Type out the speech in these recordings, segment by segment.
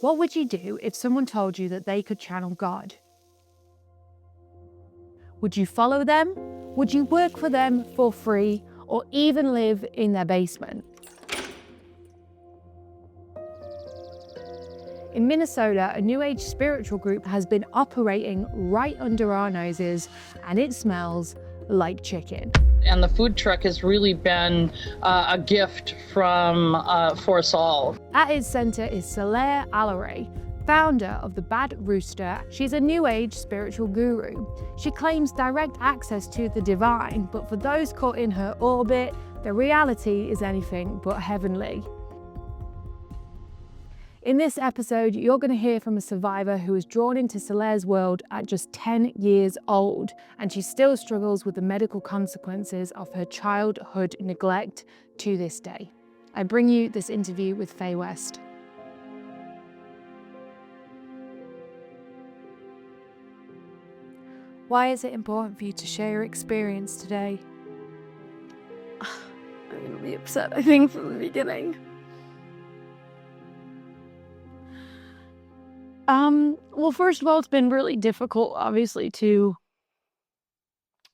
What would you do if someone told you that they could channel God? Would you follow them? Would you work for them for free or even live in their basement? In Minnesota, a New Age spiritual group has been operating right under our noses, and it smells like chicken. And the food truck has really been a gift from for us all. At its center is Soulaire Allerai, founder of the Bad Rooster. She's a New Age spiritual guru. She claims direct access to the divine, but for those caught in her orbit, the reality is anything but heavenly. In this episode, you're going to hear from a survivor who was drawn into Soulaire's world at just 10 years old, and she still struggles with the medical consequences of her childhood neglect to this day. I bring you this interview with Fai West. Why is it important for you to share your experience today? I'm going to be upset, I think, from the beginning. Well, first of all, it's been really difficult, obviously, to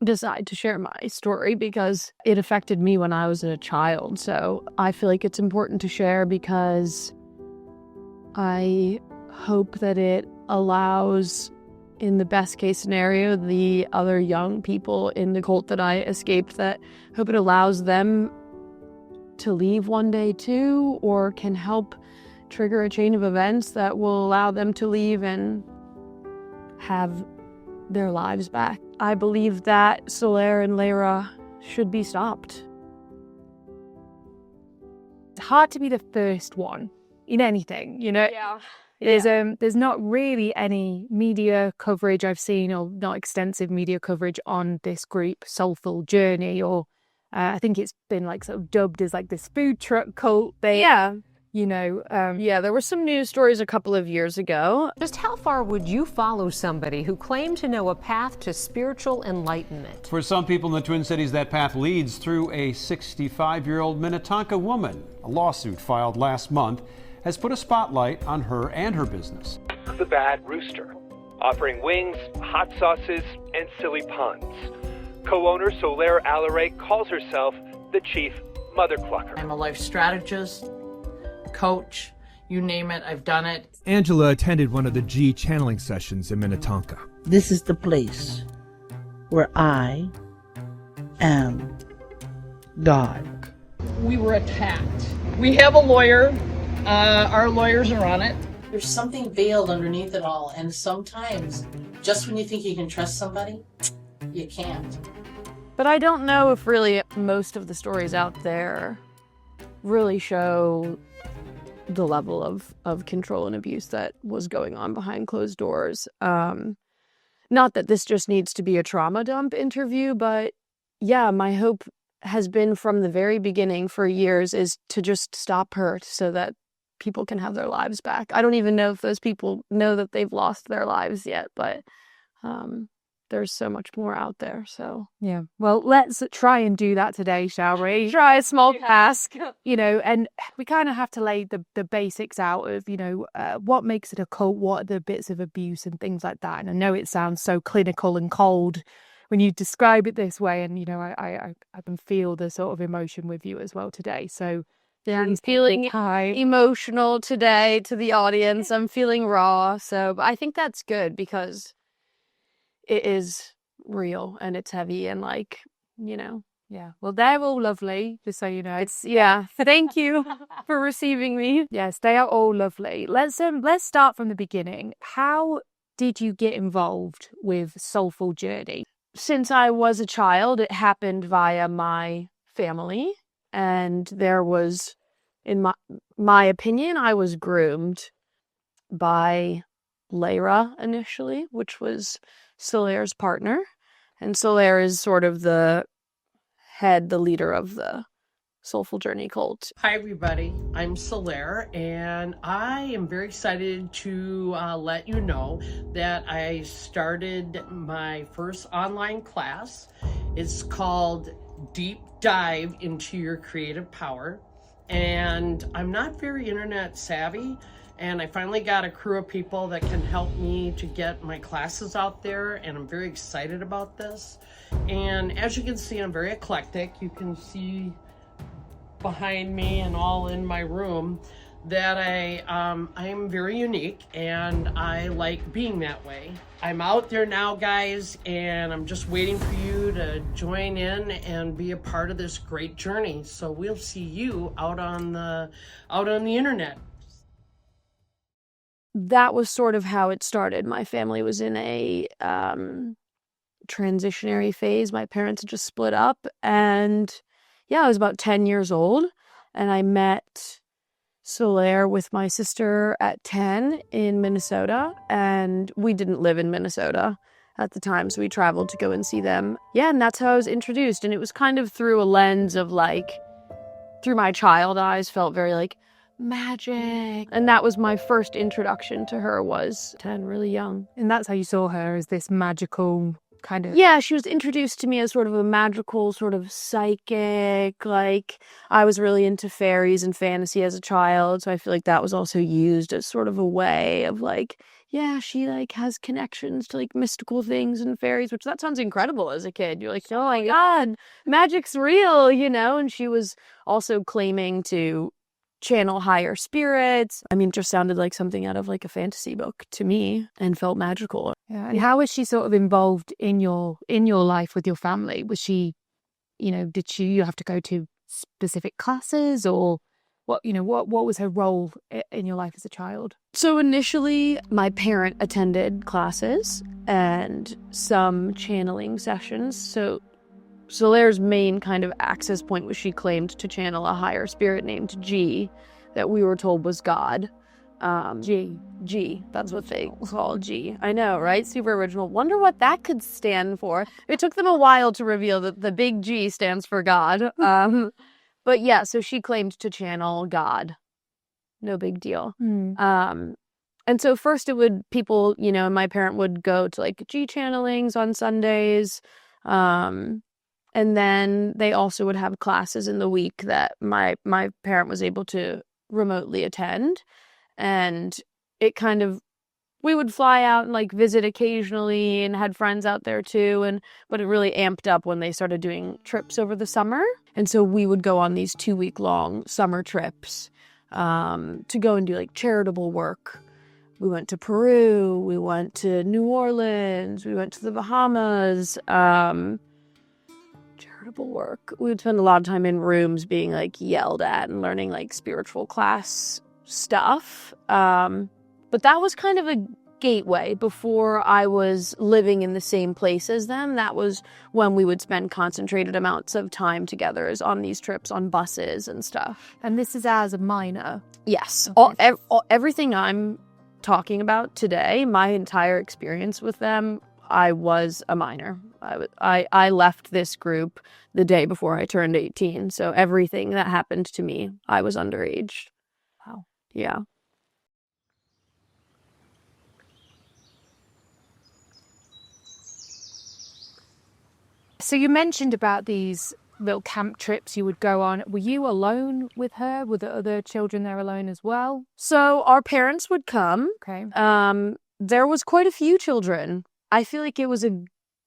decide to share my story because it affected me when I was a child. So I feel like it's important to share because I hope that it allows, in the best case scenario, the other young people in the cult that I escaped, that hope it allows them to leave one day too, or can help trigger a chain of events that will allow them to leave and have their lives back. I believe that Soulaire and Allerai should be stopped. It's hard to be the first one in anything, you know? Yeah. There's not really any media coverage I've seen, or not extensive media coverage on this group, Soulful Journey, or I think it's been like sort of dubbed as like this food truck cult thing. Yeah. You know, There were some news stories a couple of years ago. Just how far would you follow somebody who claimed to know a path to spiritual enlightenment? For some people in the Twin Cities, that path leads through a 65-year-old Minnetonka woman. A lawsuit filed last month has put a spotlight on her and her business. The Bad Rooster, offering wings, hot sauces, and silly puns. Co-owner Soulaire Allerai calls herself the Chief Mother Clucker. I'm a life strategist, coach, you name it, I've done it. Angela attended one of the G channeling sessions in Minnetonka. This is the place where I am God. We were attacked. We have a lawyer. Our lawyers are on it. There's something veiled underneath it all, and sometimes, just when you think you can trust somebody, you can't. But I don't know if really most of the stories out there really show the level of control and abuse that was going on behind closed doors. Not that this just needs to be a trauma dump interview, but yeah, my hope has been from the very beginning for years is to just stop her so that people can have their lives back. I don't even know if those people know that they've lost their lives yet, but there's so much more out there. So yeah. Well, let's try and do that today, shall we? try a small task. You know, and we kind of have to lay the basics out of, you know, what makes it a cult, what are the bits of abuse and things like that. And I know it sounds so clinical and cold when you describe it this way, and, you know, I can feel the sort of emotion with you as well today. So yeah, I'm feeling emotional today to the audience. I'm feeling raw. So but I think that's good because it is real and it's heavy and, like, you know. Yeah, well, they're all lovely, just so you know. It's, yeah, thank you for receiving me. Yes, they are all lovely. Let's start from the beginning. How did you get involved with Soulful Journey? Since I was a child, it happened via my family, and there was, in my opinion, I was groomed by Allerai initially, which was Soulaire's partner, and Soulaire is sort of the leader of the Soulful Journey cult. Hi everybody, I'm Soulaire, and I am very excited to let you know that I started my first online class. It's called Deep Dive into Your Creative Power, and I'm not very internet savvy, And I finally got a crew of people that can help me to get my classes out there, and I'm very excited about this. And as you can see, I'm very eclectic. You can see behind me and all in my room that I am very unique, and I like being that way. I'm out there now, guys, and I'm just waiting for you to join in and be a part of this great journey. So we'll see you out on the internet. That was sort of how it started. My family was in a transitionary phase. My parents had just split up, and yeah, I was about 10 years old, and I met Soulaire with my sister at 10 in Minnesota, and we didn't live in Minnesota at the time, so we traveled to go and see them. Yeah, and that's how I was introduced, and it was kind of through a lens of like, through my child eyes, felt very like magic, and that was my first introduction to her, was 10, really young. And that's how you saw her, as this magical kind of... Yeah, she was introduced to me as sort of a magical, sort of psychic, like, I was really into fairies and fantasy as a child, so I feel like that was also used as sort of a way of like, yeah, she like has connections to like mystical things and fairies, which that sounds incredible as a kid. You're like, oh my God, magic's real, you know? And she was also claiming to channel higher spirits. I mean, it just sounded like something out of like a fantasy book to me and felt magical. Yeah. And how was she sort of involved in your life with your family? Was she, you know, did you have to go to specific classes, or what, you know, what was her role in your life as a child? So initially, my parent attended classes and some channeling sessions. So Soulaire's main kind of access point was she claimed to channel a higher spirit named G, that we were told was God. G, that's what they call G. I know, right? Super original. Wonder what that could stand for. It took them a while to reveal that the big G stands for God. But yeah, so she claimed to channel God. No big deal. And so first it would, people, you know, my parent would go to like G channelings on Sundays. And then they also would have classes in the week that my parent was able to remotely attend. And it kind of, we would fly out and like visit occasionally and had friends out there too. But it really amped up when they started doing trips over the summer. And so we would go on these 2-week-long summer trips to go and do like charitable work. We went to Peru, we went to New Orleans, we went to the Bahamas. Charitable work. We would spend a lot of time in rooms being like yelled at and learning like spiritual class stuff. But that was kind of a gateway before I was living in the same place as them. That was when we would spend concentrated amounts of time together, as on these trips on buses and stuff. And this is as a minor? Yes. Okay. Everything I'm talking about today, my entire experience with them, I was a minor. I left this group the day before I turned 18. So everything that happened to me, I was underage. Wow. Yeah. So you mentioned about these little camp trips you would go on. Were you alone with her? Were the other children there alone as well? So our parents would come. Okay. There was quite a few children. I feel like it was a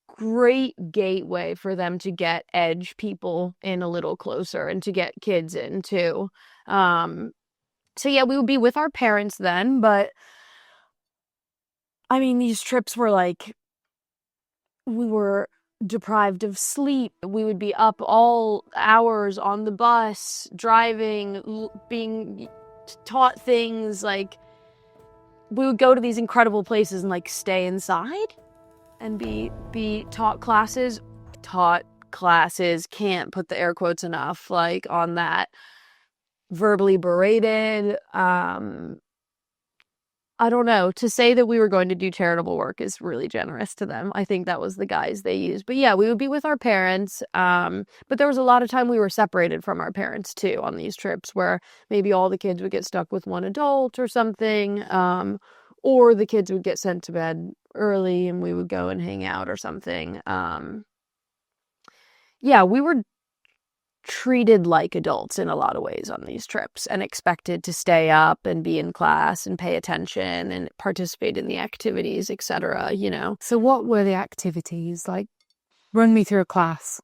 great gateway for them to get edge people in a little closer and to get kids in too. So yeah, we would be with our parents then, but I mean, these trips were like, we were deprived of sleep. We would be up all hours on the bus, driving, being taught things. Like, we would go to these incredible places and like stay inside and be taught classes. Can't put the air quotes enough like on that. Verbally berated. I don't know. To say that we were going to do charitable work is really generous to them. I think that was the guise they used. But yeah, we would be with our parents. But there was a lot of time we were separated from our parents too on these trips, where maybe all the kids would get stuck with one adult or something. Or the kids would get sent to bed early and we would go and hang out or something. Yeah, we were treated like adults in a lot of ways on these trips and expected to stay up and be in class and pay attention and participate in the activities, etc., you know. So what were the activities? Like, run me through a class.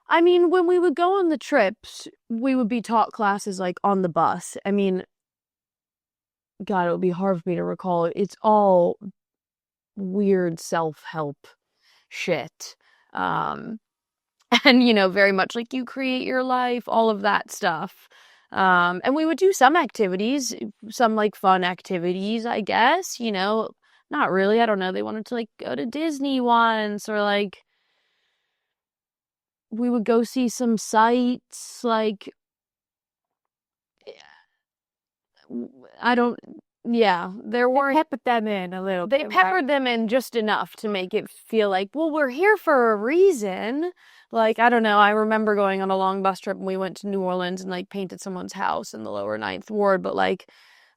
I mean, when we would go on the trips, we would be taught classes like on the bus. I mean, God, it would be hard for me to recall. It's all weird self-help shit. And, you know, very much like you create your life, all of that stuff. And we would do some activities, some like fun activities, I guess, you know, not really. I don't know. They wanted to like go to Disney once, or like we would go see some sights. Like, I don't, yeah, there weren't. They peppered them in a little They bit. peppered them in just enough to make it feel like, well, we're here for a reason. Like, I don't know. I remember going on a long bus trip and we went to New Orleans and like painted someone's house in the lower 9th Ward. But like,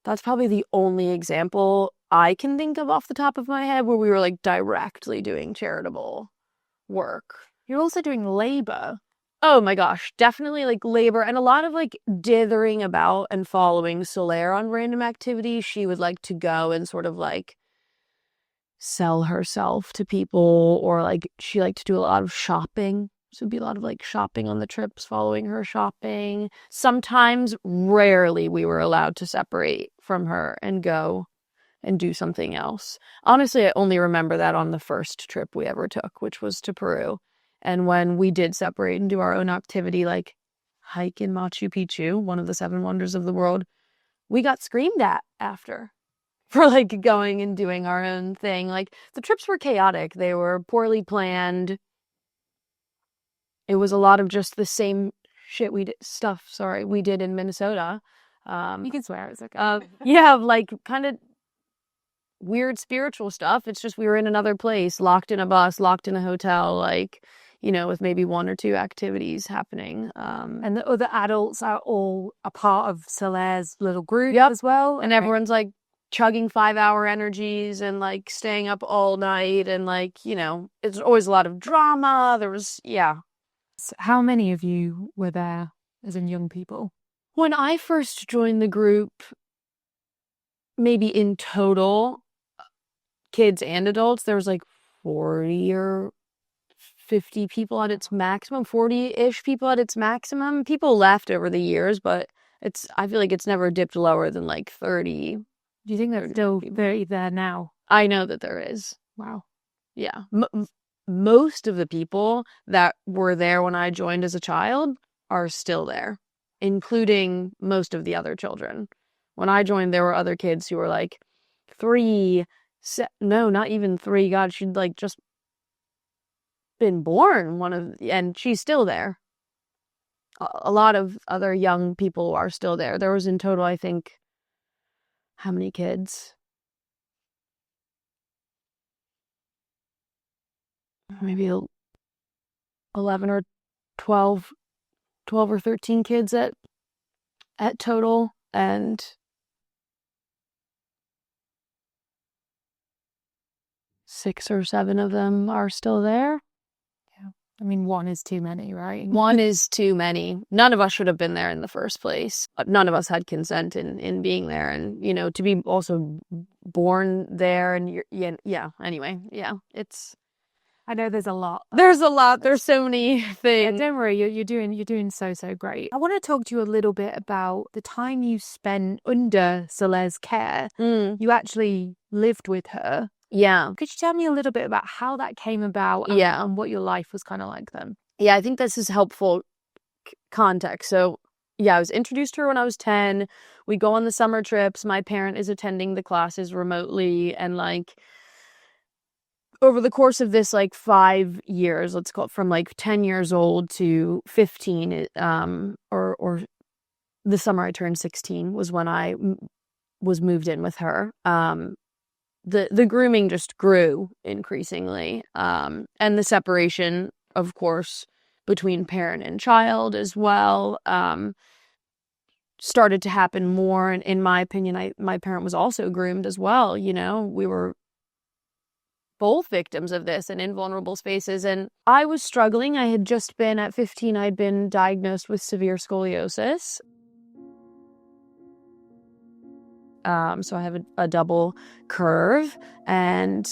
that's probably the only example I can think of off the top of my head where we were like directly doing charitable work. You're also doing labor. Oh my gosh, definitely like labor and a lot of like dithering about and following Soulaire on random activities. She would like to go and sort of like sell herself to people, or like she liked to do a lot of shopping. So it'd be a lot of like shopping on the trips, following her shopping. Sometimes, rarely, we were allowed to separate from her and go and do something else. Honestly, I only remember that on the first trip we ever took, which was to Peru. And when we did separate and do our own activity, like hike in Machu Picchu, one of the 7 wonders of the world, we got screamed at after for like going and doing our own thing. Like, the trips were chaotic. They were poorly planned. It was a lot of just the same shit we did in Minnesota. You can swear, it's okay. Yeah, like kind of weird spiritual stuff. It's just we were in another place, locked in a bus, locked in a hotel, like, you know, with maybe 1 or 2 activities happening. And the other adults are all a part of Soulaire's little group as well. And everyone's like chugging 5-hour energies and like staying up all night, and like, you know, it's always a lot of drama. There was, yeah. How many of you were there, as in young people? When I first joined the group, maybe in total, kids and adults, there was like 40 or 50 people at its maximum, 40-ish people at its maximum. People left over the years, but I feel like it's never dipped lower than like 30. Do you think there's still 30 there now? I know that there is. Wow. Yeah. Most of the people that were there when I joined as a child are still there, including most of the other children. When I joined, there were other kids who were like 3, no, not even 3. God, she'd like just been born, and she's still there. A lot of other young people are still there. There was in total, I think, how many kids? Maybe 11 or 12 or 13 kids at total, and 6 or 7 of them are still there. Yeah. I mean, 1 is too many, right? 1 is too many. None of us should have been there in the first place. None of us had consent in being there. And, you know, to be also born there and anyway, yeah, it's... I know there's a lot. There's a lot. There's so many things. Yeah, don't worry. You're doing so great. I want to talk to you a little bit about the time you spent under Soulaire's care. You actually lived with her. Yeah. Could you tell me a little bit about how that came about? And what your life was kind of like then? Yeah, I think this is helpful context. So, yeah, I was introduced to her when I was 10. We go on the summer trips. My parent is attending the classes remotely, and like, over the course of this like 5 years, let's call it from like 10 years old to 15, or the summer I turned 16 was when I was moved in with her. The grooming just grew increasingly, and the separation, of course, between parent and child as well, started to happen more. And in my opinion, my parent was also groomed as well. You know, we were both victims of this and in vulnerable spaces. And I was struggling. I had just been, at 15, I'd been diagnosed with severe scoliosis. So I have a double curve, and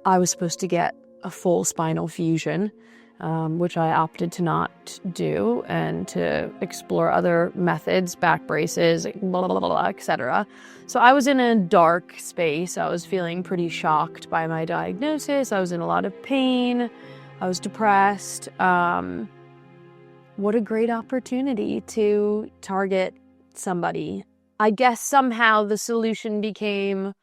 I was supposed to get a full spinal fusion, which I opted to not do and to explore other methods, back braces, blah, blah, blah, etc. So I was in a dark space. I was feeling pretty shocked by my diagnosis. I was in a lot of pain. I was depressed. What a great opportunity to target somebody. I guess somehow the solution became,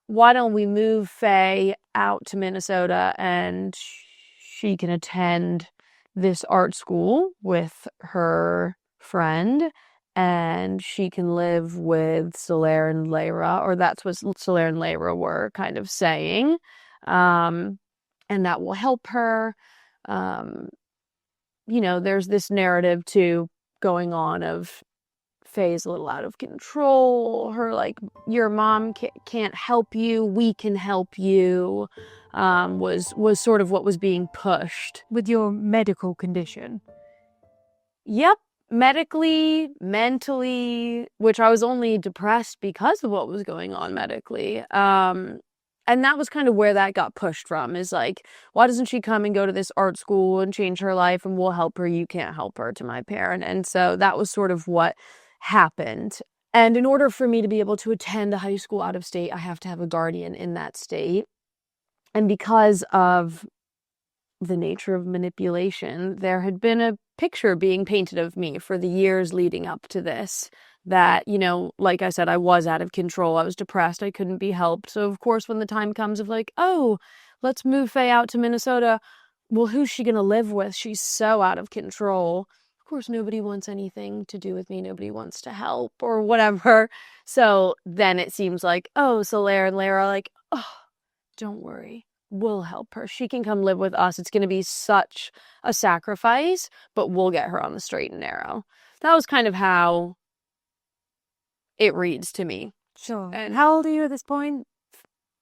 why don't we move Fai out to Minnesota and she can attend this art school with her friend, and she can live with Soulaire and Allerai, or that's what Soulaire and Allerai were kind of saying. And that will help her. There's this narrative too going on of Fai's a little out of control. Her your mom can't help you, we can help you, was sort of what was being pushed. With your medical condition? Yep, medically, mentally, which I was only depressed because of what was going on medically. And that was kind of where that got pushed from, is why doesn't she come and go to this art school and change her life and we'll help her, you can't help her, to my parent. And so that was sort of what happened. And in order for me to be able to attend a high school out of state, I have to have a guardian in that state. And because of the nature of manipulation, there had been a picture being painted of me for the years leading up to this, that, like I said, I was out of control. I was depressed. I couldn't be helped. So of course, when the time comes of oh, let's move Fai out to Minnesota, well, who's she going to live with? She's so out of control. Of course, nobody wants anything to do with me. Nobody wants to help or whatever. So then it seems Soulaire and Allerai are don't worry, we'll help her. She can come live with us. It's going to be such a sacrifice, but we'll get her on the straight and narrow. That was kind of how it reads to me. Sure. And how old are you at this point?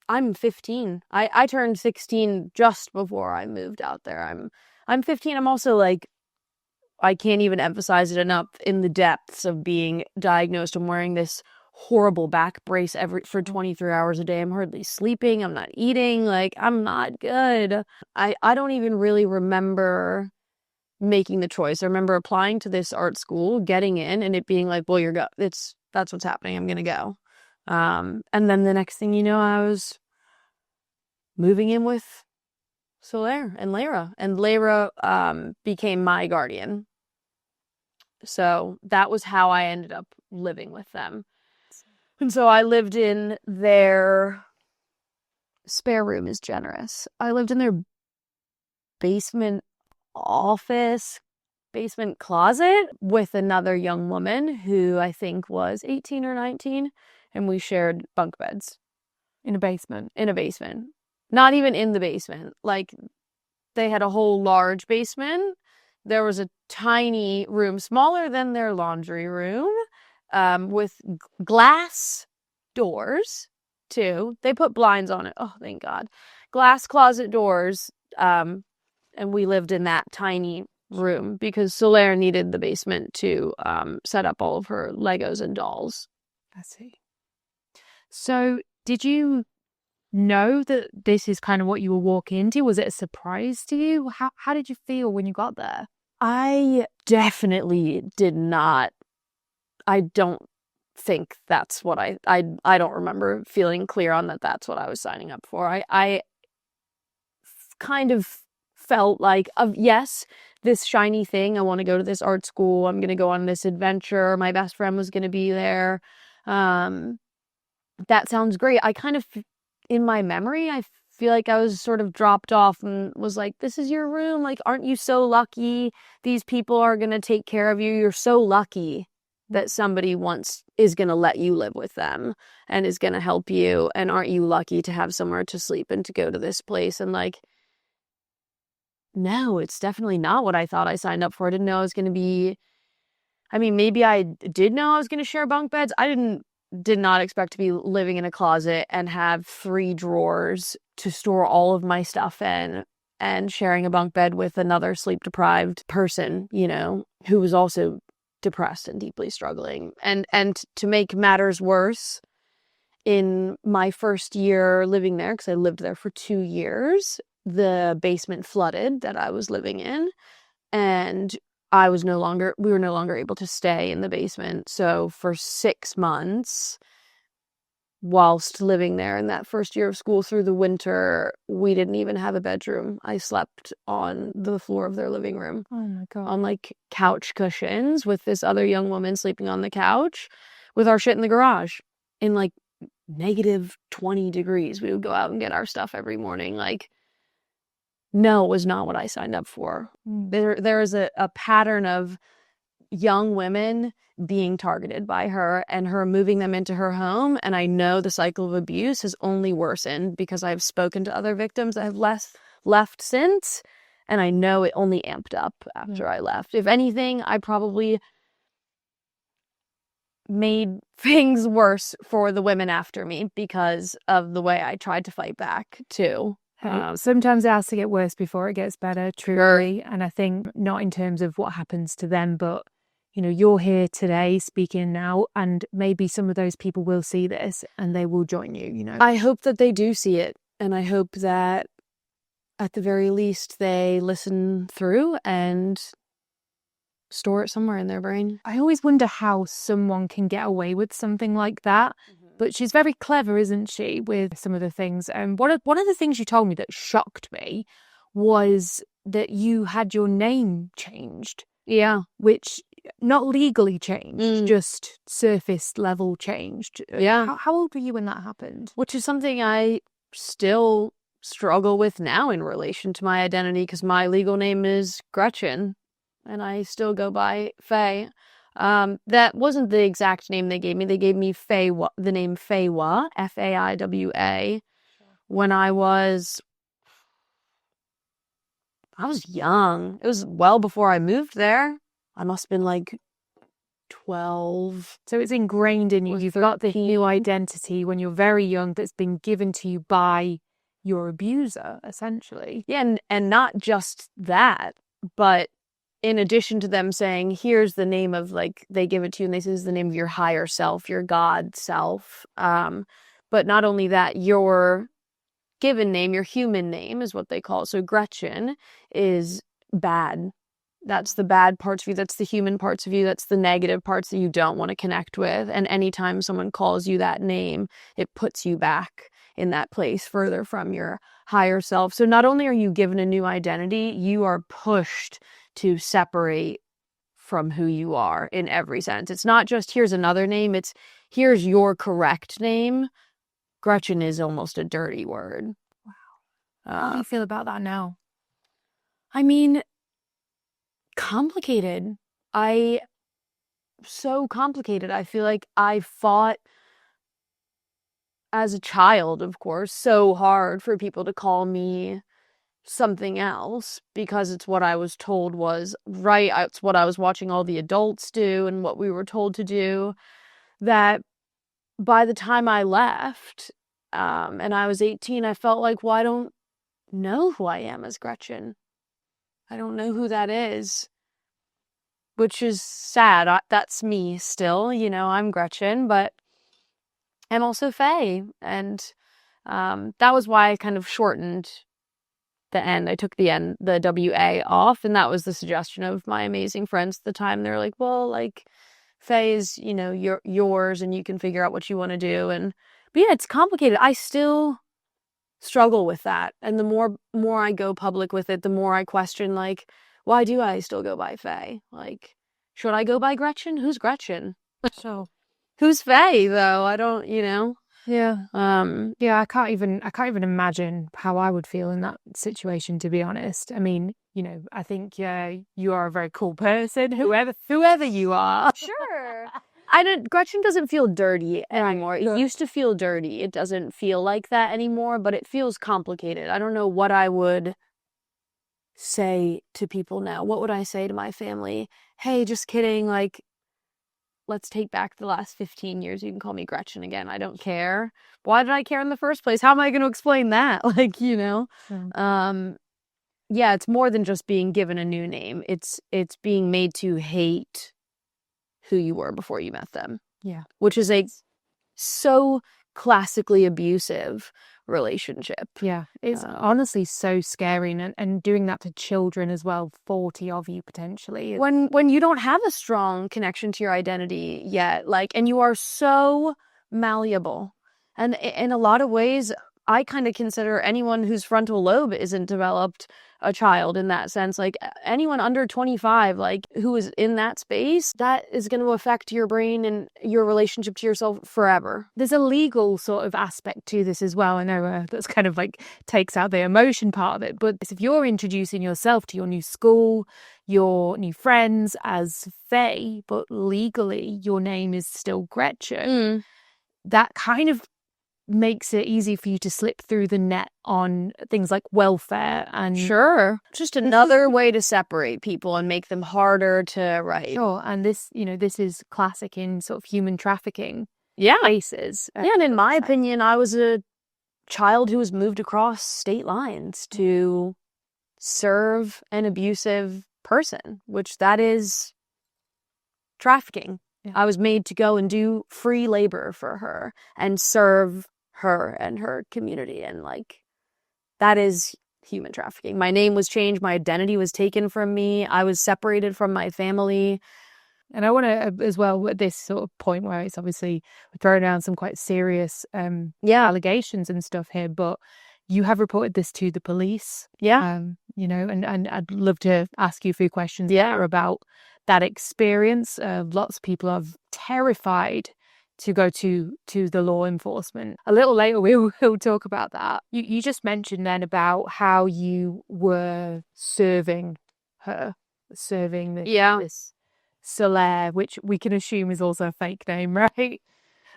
I'm 15. I turned 16 just before I moved out there. I'm 15. I'm also I can't even emphasize it enough, in the depths of being diagnosed. I'm wearing this horrible back brace for 23 hours a day. I'm hardly sleeping. I'm not eating. I'm not good. I don't even really remember making the choice. I remember applying to this art school, getting in, and it being well, that's what's happening. I'm going to go. And then the next thing you know, I was moving in with Soulaire and Allerai. And Allerai became my guardian. So that was how I ended up living with them. And so I lived in their spare room, is generous. I lived in their basement office, basement closet, with another young woman who I think was 18 or 19, and we shared bunk beds. In a basement? In a basement. Not even in the basement. They had a whole large basement. There was a tiny room, smaller than their laundry room, with glass doors, too. They put blinds on it. Oh, thank God. Glass closet doors, and we lived in that tiny room because Soulaire needed the basement to set up all of her Legos and dolls. I see. So did you know that this is kind of what you were walking into? Was it a surprise to you? How did you feel when you got there? I definitely did not. I don't think that's what I don't remember feeling clear on that's what I was signing up for. I kind of felt yes, this shiny thing. I want to go to this art school. I'm going to go on this adventure. My best friend was going to be there. That sounds great. I kind of, in my memory, I feel like I was sort of dropped off and was this is your room. Aren't you so lucky? These people are going to take care of you. You're so lucky that somebody is going to let you live with them and is going to help you. And aren't you lucky to have somewhere to sleep and to go to this place? And no, it's definitely not what I thought I signed up for. I didn't know I was going to be, maybe I did know I was going to share bunk beds. I didn't did not expect to be living in a closet and have 3 drawers to store all of my stuff in, and sharing a bunk bed with another sleep-deprived person, you know, who was also depressed and deeply struggling. And to make matters worse, in my first year living there, because I lived there for 2 years, the basement flooded that I was living in, and we were no longer able to stay in the basement. So for 6 months, whilst living there in that first year of school through the winter, we didn't even have a bedroom. I slept on the floor of their living room. Oh my God. On like couch cushions with this other young woman sleeping on the couch with our shit in the garage in like -20 degrees. We would go out and get our stuff every morning. Like, no, it was not what I signed up for. There is a pattern of young women being targeted by her and her moving them into her home. And I know the cycle of abuse has only worsened because I've spoken to other victims that have left since. And I know it only amped up after I left. If anything, I probably made things worse for the women after me because of the way I tried to fight back too. Sometimes it has to get worse before it gets better, truly. And I think not in terms of what happens to them, but, you know, you're here today speaking now, and maybe some of those people will see this and they will join you, you know. I hope that they do see it. And I hope that at the very least they listen through and store it somewhere in their brain. I always wonder how someone can get away with something like that. But she's very clever, isn't she, with some of the things. And one of the things you told me that shocked me was that you had your name changed. Yeah. Which, not legally changed, just surface level changed. Yeah. How old were you when that happened? Which is something I still struggle with now in relation to my identity, because my legal name is Gretchen and I still go by Fai. That wasn't the exact name they gave me. They gave me the name Faiwa, Faiwa, when I was young. It was well before I moved there. I must have been like 12. So it's ingrained in you. You've got the new identity when you're very young that's been given to you by your abuser, essentially. Yeah, and not just that, but in addition to them saying, here's the name of, like, they give it to you and they say, this is the name of your higher self, your God self. But not only that, your given name, your human name is what they call it. So Gretchen is bad. That's the bad parts of you. That's the human parts of you. That's the negative parts that you don't want to connect with. And anytime someone calls you that name, it puts you back in that place further from your higher self. So not only are you given a new identity, you are pushed to separate from who you are in every sense. It's not just here's another name, it's here's your correct name. Gretchen is almost a dirty word. Wow. How do you feel about that now? I mean, complicated. So complicated. I feel like I fought as a child, of course, so hard for people to call me something else because it's what I was told was right. It's what I was watching all the adults do and what we were told to do, that by the time I left and I was 18, I felt like, well, I don't know who I am as Gretchen. I don't know who that is, which is sad. That's me still, you know, I'm Gretchen, but I'm also Fai. And that was why I kind of shortened the N. I took the WA off, and that was the suggestion of my amazing friends at the time. They're like, well, like, Fai is, you know, yours, and you can figure out what you want to do. But yeah, it's complicated. I still struggle with that. And the more I go public with it, the more I question, like, why do I still go by Fai? Like, should I go by Gretchen? Who's Gretchen? So who's Fai, though? I don't, you know. Yeah. Yeah, I can't even imagine how I would feel in that situation, to be honest. I mean, you know, I think you are a very cool person, whoever you are. Sure. Gretchen doesn't feel dirty anymore. It used to feel dirty. It doesn't feel like that anymore, but it feels complicated. I don't know what I would say to people now. What would I say to my family? Hey, just kidding. Like, let's take back the last 15 years. You can call me Gretchen again. I don't care. Why did I care in the first place? How am I going to explain that? Like, you know, yeah, it's more than just being given a new name. It's being made to hate who you were before you met them. Yeah. Which is a so classically abusive relationship. Yeah. It's honestly so scary, and doing that to children as well, 40 of you potentially. When you don't have a strong connection to your identity yet, like, and you are so malleable. And in a lot of ways, I kind of consider anyone whose frontal lobe isn't developed a child in that sense. Like anyone under 25, like who is in that space, that is going to affect your brain and your relationship to yourself forever. There's a legal sort of aspect to this as well. I know that's kind of like takes out the emotion part of it. But if you're introducing yourself to your new school, your new friends as Fai, but legally your name is still Gretchen, that kind of makes it easy for you to slip through the net on things like welfare and just another way to separate people and make them harder to and this, you know, this is classic in sort of human trafficking places. And in my opinion, I was a child who was moved across state lines to serve an abusive person, which that is trafficking. I was made to go and do free labor for her and serve her and her community. And like, that is human trafficking. My name was changed. My identity was taken from me. I was separated from my family. And I want to, as well, at this sort of point where it's obviously throwing down some quite serious allegations and stuff here, but you have reported this to the police. You know, and I'd love to ask you a few questions about that experience. Lots of people are terrified to go to the law enforcement. A little later, we'll talk about that. You just mentioned then about how you were serving this Soulaire, which we can assume is also a fake name, right?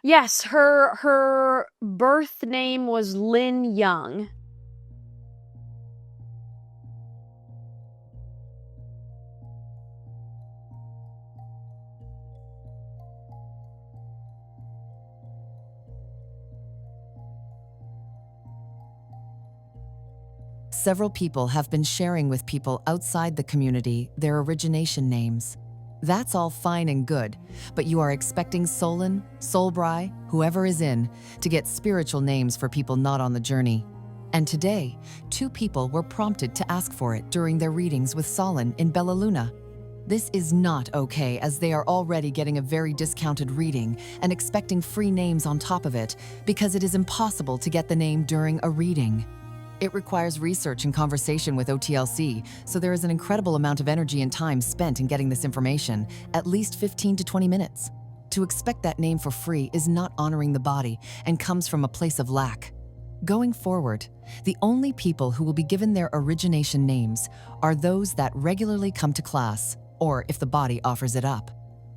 Yes, her birth name was Lynn Young. Several people have been sharing with people outside the community their origination names. That's all fine and good, but you are expecting Solon, Soulbry, whoever is in, to get spiritual names for people not on the journey. And today, 2 people were prompted to ask for it during their readings with Solon in Bella Luna. This is not okay, as they are already getting a very discounted reading and expecting free names on top of it because it is impossible to get the name during a reading. It requires research and conversation with OTLC, so there is an incredible amount of energy and time spent in getting this information, at least 15 to 20 minutes. To expect that name for free is not honoring the body and comes from a place of lack. Going forward, the only people who will be given their origination names are those that regularly come to class, or if the body offers it up.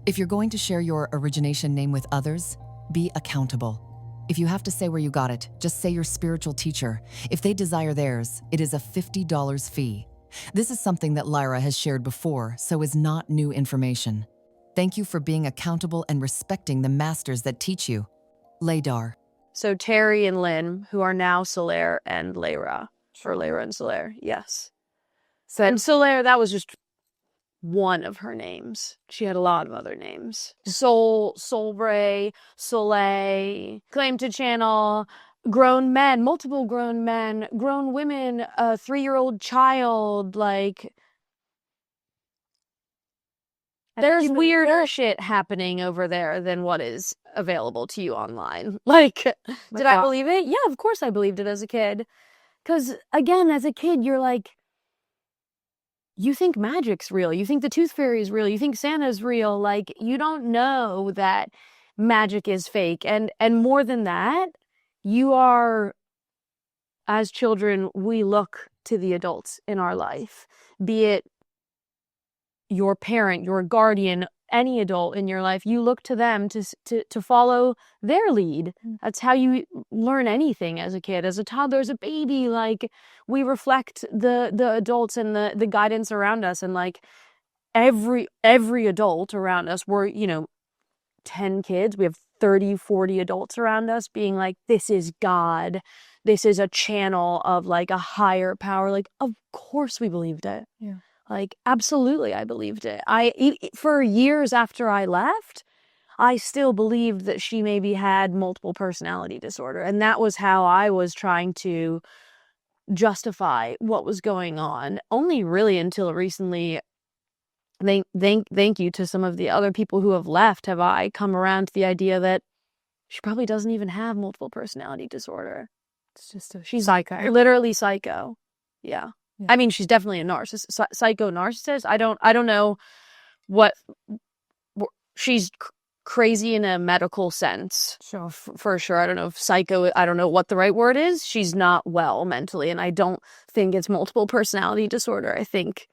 If you're going to share your origination name with others, be accountable. If you have to say where you got it, just say your spiritual teacher. If they desire theirs, it is a $50 fee. This is something that Lyra has shared before, so is not new information. Thank you for being accountable and respecting the masters that teach you. Laydar. So Terry and Lynn, who are now Soulaire and Lyra, or Lyra and Soulaire, yes. So, and Soulaire, that was just one of her names. She had a lot of other names. Soulbray, Soleil, claim to channel grown men, multiple grown men, grown women, a 3-year-old child, like... There's weirder shit happening over there than what is available to you online. Like, did I believe it? Yeah, of course I believed it as a kid. Because, again, as a kid, you're like, you think magic's real. You think the tooth fairy is real. You think Santa's real. Like, you don't know that magic is fake. And more than that, you are, as children, we look to the adults in our life, be it your parent, your guardian, any adult in your life. You look to them to follow their lead. That's how you learn anything as a kid, as a toddler, as a baby. Like, we reflect the adults and the guidance around us, and like every adult around us, we're, you know, 10 kids. We have 30, 40 adults around us being like, this is God. This is a channel of like a higher power. Like, of course we believed it. Yeah. Like, absolutely, I believed it. For years after I left, I still believed that she maybe had multiple personality disorder. And that was how I was trying to justify what was going on. Only really until recently, thank you to some of the other people who have left, have I come around to the idea that she probably doesn't even have multiple personality disorder. It's just she's psycho. Literally psycho. Yeah. I mean, she's definitely a psycho narcissist. I don't know what she's crazy in a medical sense. Sure. For sure. I don't know if psycho, I don't know what the right word is. She's not well mentally, and I don't think it's multiple personality disorder. I think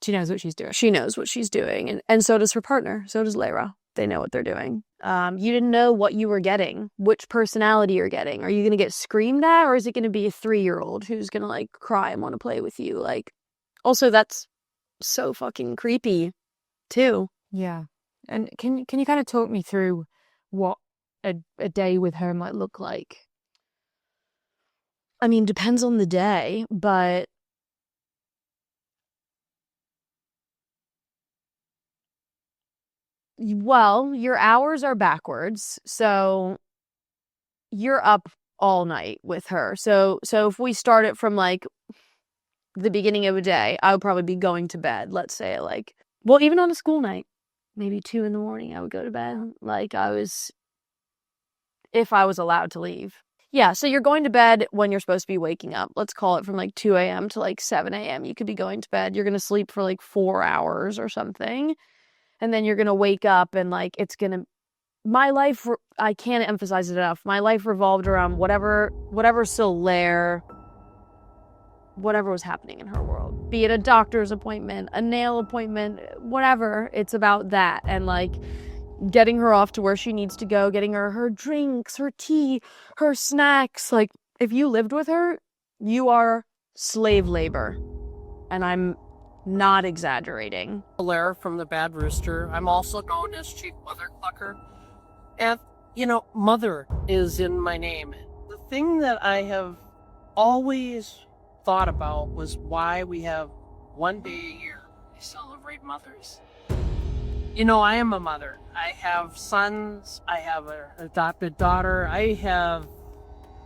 she knows what she's doing. She knows what she's doing, and so does her partner. So does Lara. They know what they're doing. You didn't know what you were getting, which personality you're getting. Are you going to get screamed at, or is it going to be a 3-year-old who's going to like cry and want to play with you? Like, also that's so fucking creepy too. Yeah. And can you kind of talk me through what a day with her might look like? I mean, depends on the day, but well, your hours are backwards, so you're up all night with her. So if we start it from like the beginning of a day, I would probably be going to bed, let's say like, well, even on a school night, maybe 2 a.m, I would go to bed. Like if I was allowed to leave. Yeah, so you're going to bed when you're supposed to be waking up. Let's call it from like 2 a.m. to like 7 a.m. You could be going to bed. You're going to sleep for like 4 hours or something. And then you're going to wake up and like, my life, I can't emphasize it enough. My life revolved around whatever Soulaire, whatever was happening in her world. Be it a doctor's appointment, a nail appointment, whatever. It's about that. And like getting her off to where she needs to go, getting her drinks, her tea, her snacks. Like if you lived with her, you are slave labor. And I'm not exaggerating. Soulaire from the Bad Rooster. I'm also known as Chief Mother Clucker. And, mother is in my name. The thing that I have always thought about was why we have one day a year we celebrate mothers. I am a mother. I have sons. I have an adopted daughter. I have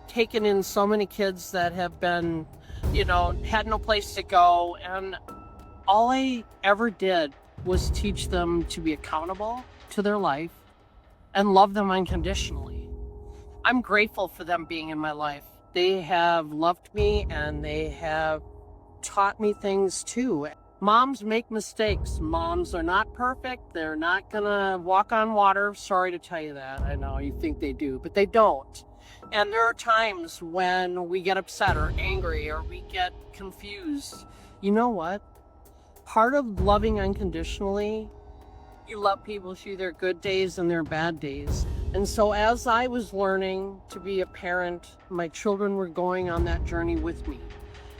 taken in so many kids that have been, had no place to go. And all I ever did was teach them to be accountable to their life and love them unconditionally. I'm grateful for them being in my life. They have loved me and they have taught me things too. Moms make mistakes. Moms are not perfect. They're not gonna walk on water. Sorry to tell you that. I know you think they do, but they don't. And there are times when we get upset or angry or we get confused. You know what? Part of loving unconditionally, you love people through their good days and their bad days. And so as I was learning to be a parent, my children were going on that journey with me.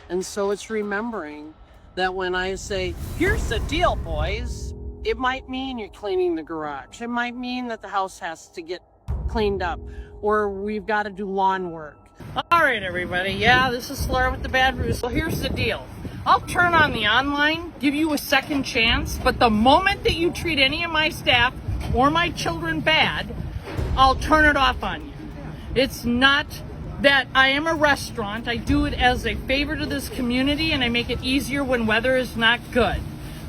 And so it's remembering that when I say, here's the deal, boys, it might mean you're cleaning the garage. It might mean that the house has to get cleaned up, or we've got to do lawn work. All right, everybody. Yeah, this is Soulaire with the Bad Rooster. So here's the deal. I'll turn on the online, give you a second chance, but the moment that you treat any of my staff or my children bad, I'll turn it off on you. It's not that I am a restaurant. I do it as a favor to this community, and I make it easier when weather is not good.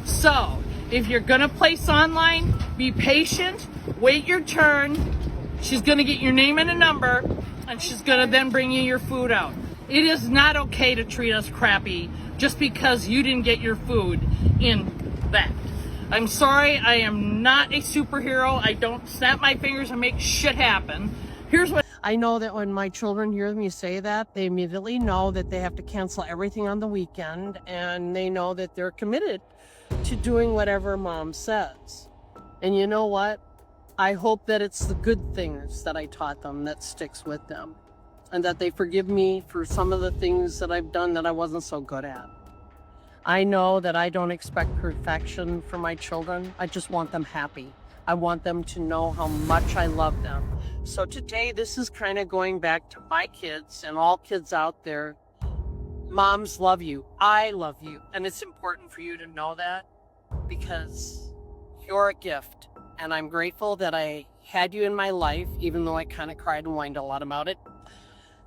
So, if you're gonna place online, be patient, wait your turn. She's gonna get your name and a number, and she's gonna then bring you your food out. It is not okay to treat us crappy just because you didn't get your food in that. I'm sorry, I am not a superhero. I don't snap my fingers and make shit happen. Here's what I know, that when my children hear me say that, they immediately know that they have to cancel everything on the weekend, and they know that they're committed to doing whatever mom says. And you know what? I hope that it's the good things that I taught them that sticks with them, and that they forgive me for some of the things that I've done that I wasn't so good at. I know that I don't expect perfection for my children. I just want them happy. I want them to know how much I love them. So today, this is kind of going back to my kids and all kids out there. Moms love you. I love you. And it's important for you to know that because you're a gift. And I'm grateful that I had you in my life, even though I kind of cried and whined a lot about it.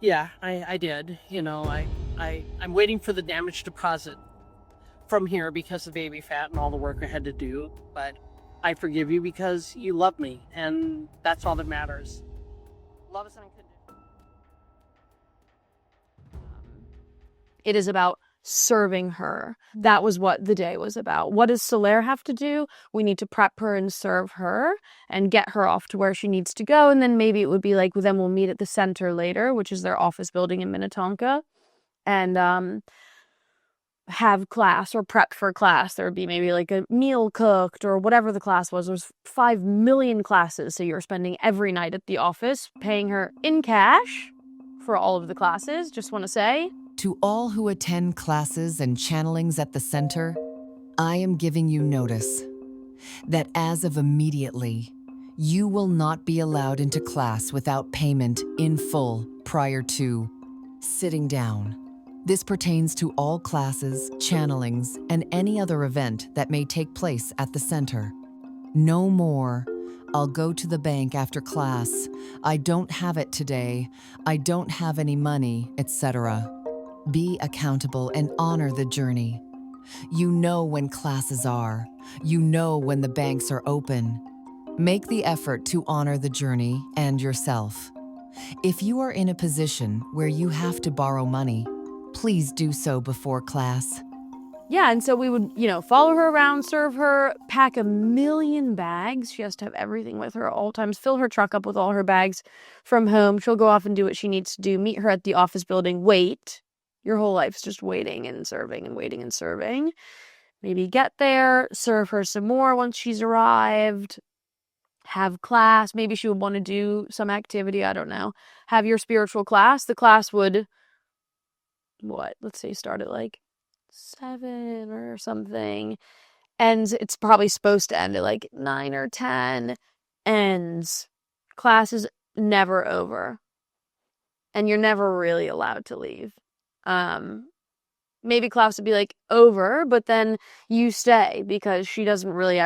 Yeah, I did. You know, I'm waiting for the damage deposit from here because of baby fat and all the work I had to do. But I forgive you because you love me, and that's all that matters. Love is unconditional. It is about serving her. That was what the day was about. What does Soulaire have to do? We need to prep her and serve her and get her off to where she needs to go. And then maybe it would be like, well, then we'll meet at the center later, which is their office building in Minnetonka, and have class or prep for class. There would be maybe like a meal cooked or whatever the class was. There's 5 million classes. So you're spending every night at the office paying her in cash for all of the classes. Just want to say. To all who attend classes and channelings at the center, I am giving you notice that as of immediately, you will not be allowed into class without payment in full prior to sitting down. This pertains to all classes, channelings, and any other event that may take place at the center. No more, I'll go to the bank after class, I don't have it today, I don't have any money, etc. Be accountable and honor the journey. You know when classes are. You know when the banks are open. Make the effort to honor the journey and yourself. If you are in a position where you have to borrow money, please do so before class. Yeah, and so we would, follow her around, serve her, pack 1,000,000 bags. She has to have everything with her at all times, fill her truck up with all her bags from home. She'll go off and do what she needs to do, meet her at the office building, wait. Your whole life's just waiting and serving and waiting and serving. Maybe get there, serve her some more once she's arrived, have class. Maybe she would want to do some activity, I don't know. Have your spiritual class. The class would, let's say start at like 7 or something. And it's probably supposed to end at like 9 or 10. Ends. Class is never over. And you're never really allowed to leave. Maybe class would be like over, but then you stay because she doesn't really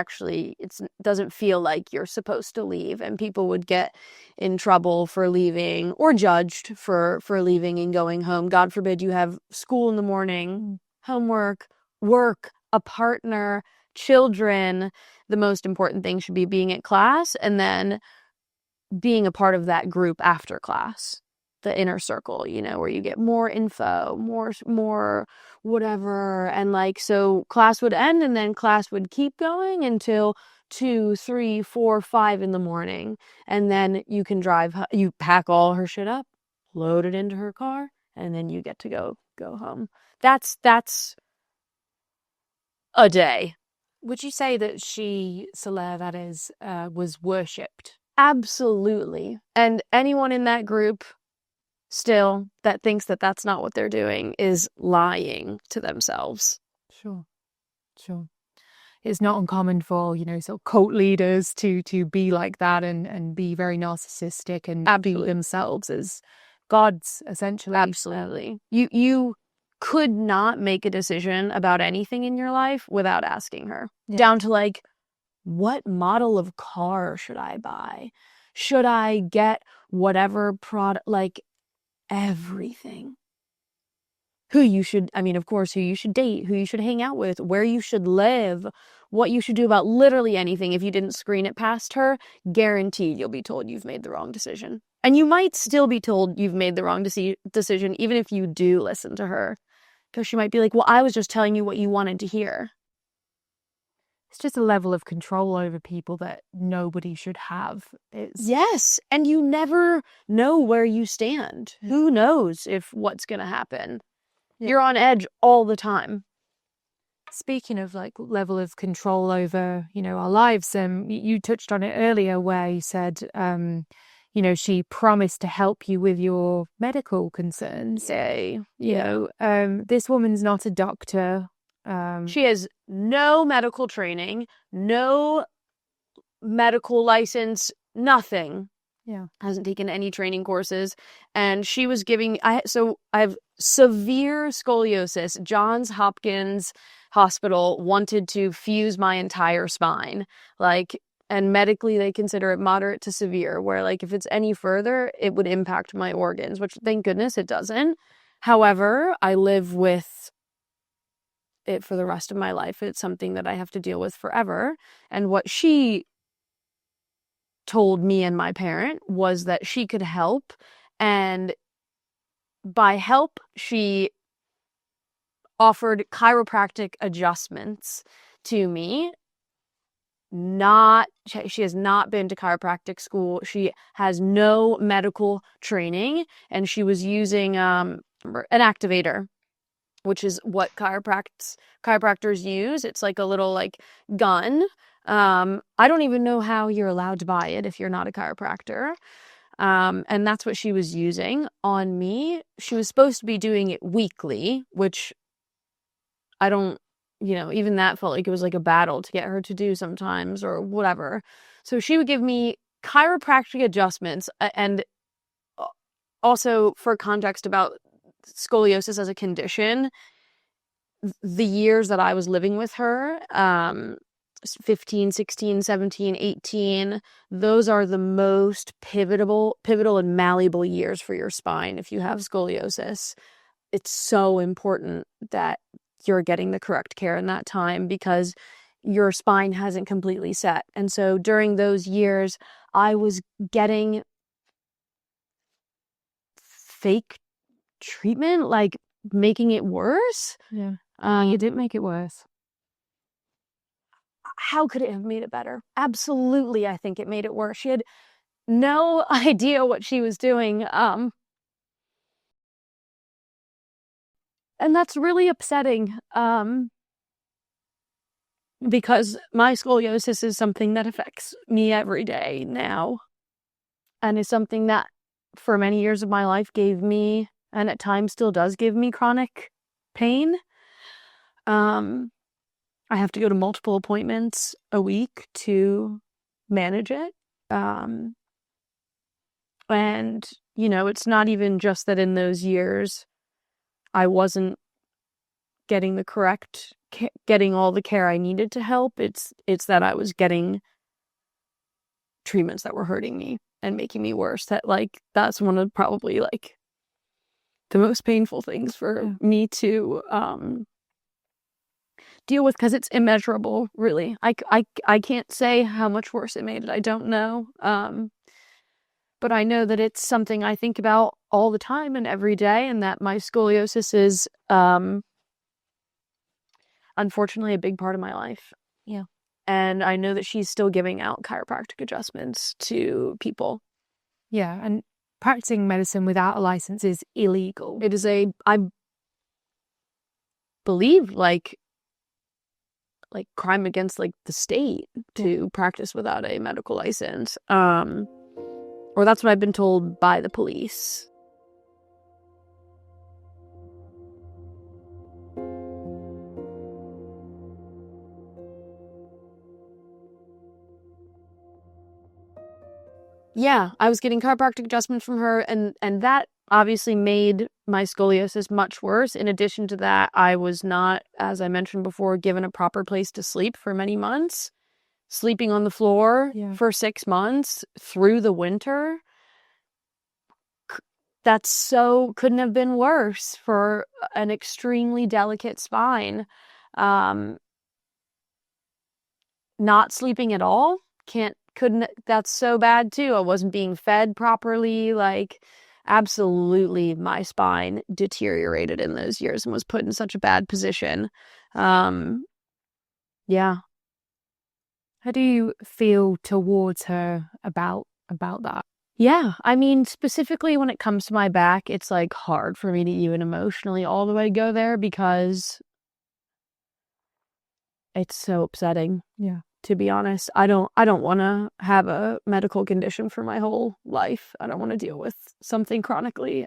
doesn't feel like you're supposed to leave, and people would get in trouble for leaving or judged for leaving and going home. God forbid you have school in the morning, homework, work, a partner, children. The most important thing should be being at class and then being a part of that group after class. The inner circle, where you get more info, more whatever. And so class would end and then class would keep going until 2, 3, 4, 5 in the morning. And then you can you pack all her shit up, load it into her car, and then you get to go home. That's a day. Would you say that Soulaire, that is, was worshipped? Absolutely. And anyone in that group still that thinks that that's not what they're doing is lying to themselves. Sure. It's not uncommon for, sort of cult leaders to be like that and be very narcissistic and view themselves as gods, essentially. Absolutely. You could not make a decision about anything in your life without asking her. Yeah. Down to what model of car should I buy? Should I get whatever product, everything. Who you should date, who you should hang out with, where you should live, what you should do about literally anything. If you didn't screen it past her, guaranteed you'll be told you've made the wrong decision. And you might still be told you've made the wrong decision, even if you do listen to her. Because she might be like, well, I was just telling you what you wanted to hear. It's just a level of control over people that nobody should have. Yes, and you never know where you stand. Who knows if what's going to happen? Yeah. You're on edge all the time. Speaking of level of control over, our lives, you touched on it earlier where you said, she promised to help you with your medical concerns. This woman's not a doctor. She has no medical training, no medical license, nothing. Yeah. Hasn't taken any training courses. And she was giving, I have severe scoliosis. Johns Hopkins Hospital wanted to fuse my entire spine. And medically they consider it moderate to severe, where if it's any further, it would impact my organs, which thank goodness it doesn't. However, I live with it for the rest of my life. It's something that I have to deal with forever. And what she told me and my parent was that she could help, and by help she offered chiropractic adjustments to me. She has not been to chiropractic school. She has no medical training, and she was using an activator, which is what chiropractors use. It's like a little gun. I don't even know how you're allowed to buy it if you're not a chiropractor. And that's what she was using on me. She was supposed to be doing it weekly, which I don't, even that felt like it was like a battle to get her to do sometimes or whatever. So she would give me chiropractic adjustments. And also, for context about scoliosis as a condition, the years that I was living with her, 15, 16, 17, 18, those are the most pivotal and malleable years for your spine if you have scoliosis. It's so important that you're getting the correct care in that time because your spine hasn't completely set. And so during those years, I was getting fake treatment, making it worse. Yeah. You didn't make it worse. How could it have made it better? Absolutely, I think it made it worse. She had no idea what she was doing. And that's really upsetting. Because my scoliosis is something that affects me every day now. And is something that for many years of my life gave me, and at times still does give me, chronic pain. I have to go to multiple appointments a week to manage it. And, it's not even just that in those years I wasn't getting getting all the care I needed to help. It's that I was getting treatments that were hurting me and making me worse. That's one of probably the most painful things for me to deal with, because it's immeasurable, really. I can't say how much worse it made it. I don't know. But I know that it's something I think about all the time and every day, and that my scoliosis is unfortunately a big part of my life. Yeah. And I know that she's still giving out chiropractic adjustments to people. Yeah, and practicing medicine without a license is illegal. It is I believe crime against the state to practice without a medical license. Or that's what I've been told by the police. Yeah, I was getting chiropractic adjustments from her, and that obviously made my scoliosis much worse. In addition to that, I was not, as I mentioned before, given a proper place to sleep for many months. Sleeping on the floor for 6 months through the winter. Couldn't have been worse for an extremely delicate spine. Not sleeping at all, that's so bad too. I wasn't being fed properly. Absolutely, my spine deteriorated in those years and was put in such a bad position. Yeah. How do you feel towards her about that? Yeah, I mean, specifically when it comes to my back, it's hard for me to even emotionally all the way go there, because it's so upsetting. Yeah. To be honest, I don't want to have a medical condition for my whole life. I don't want to deal with something chronically.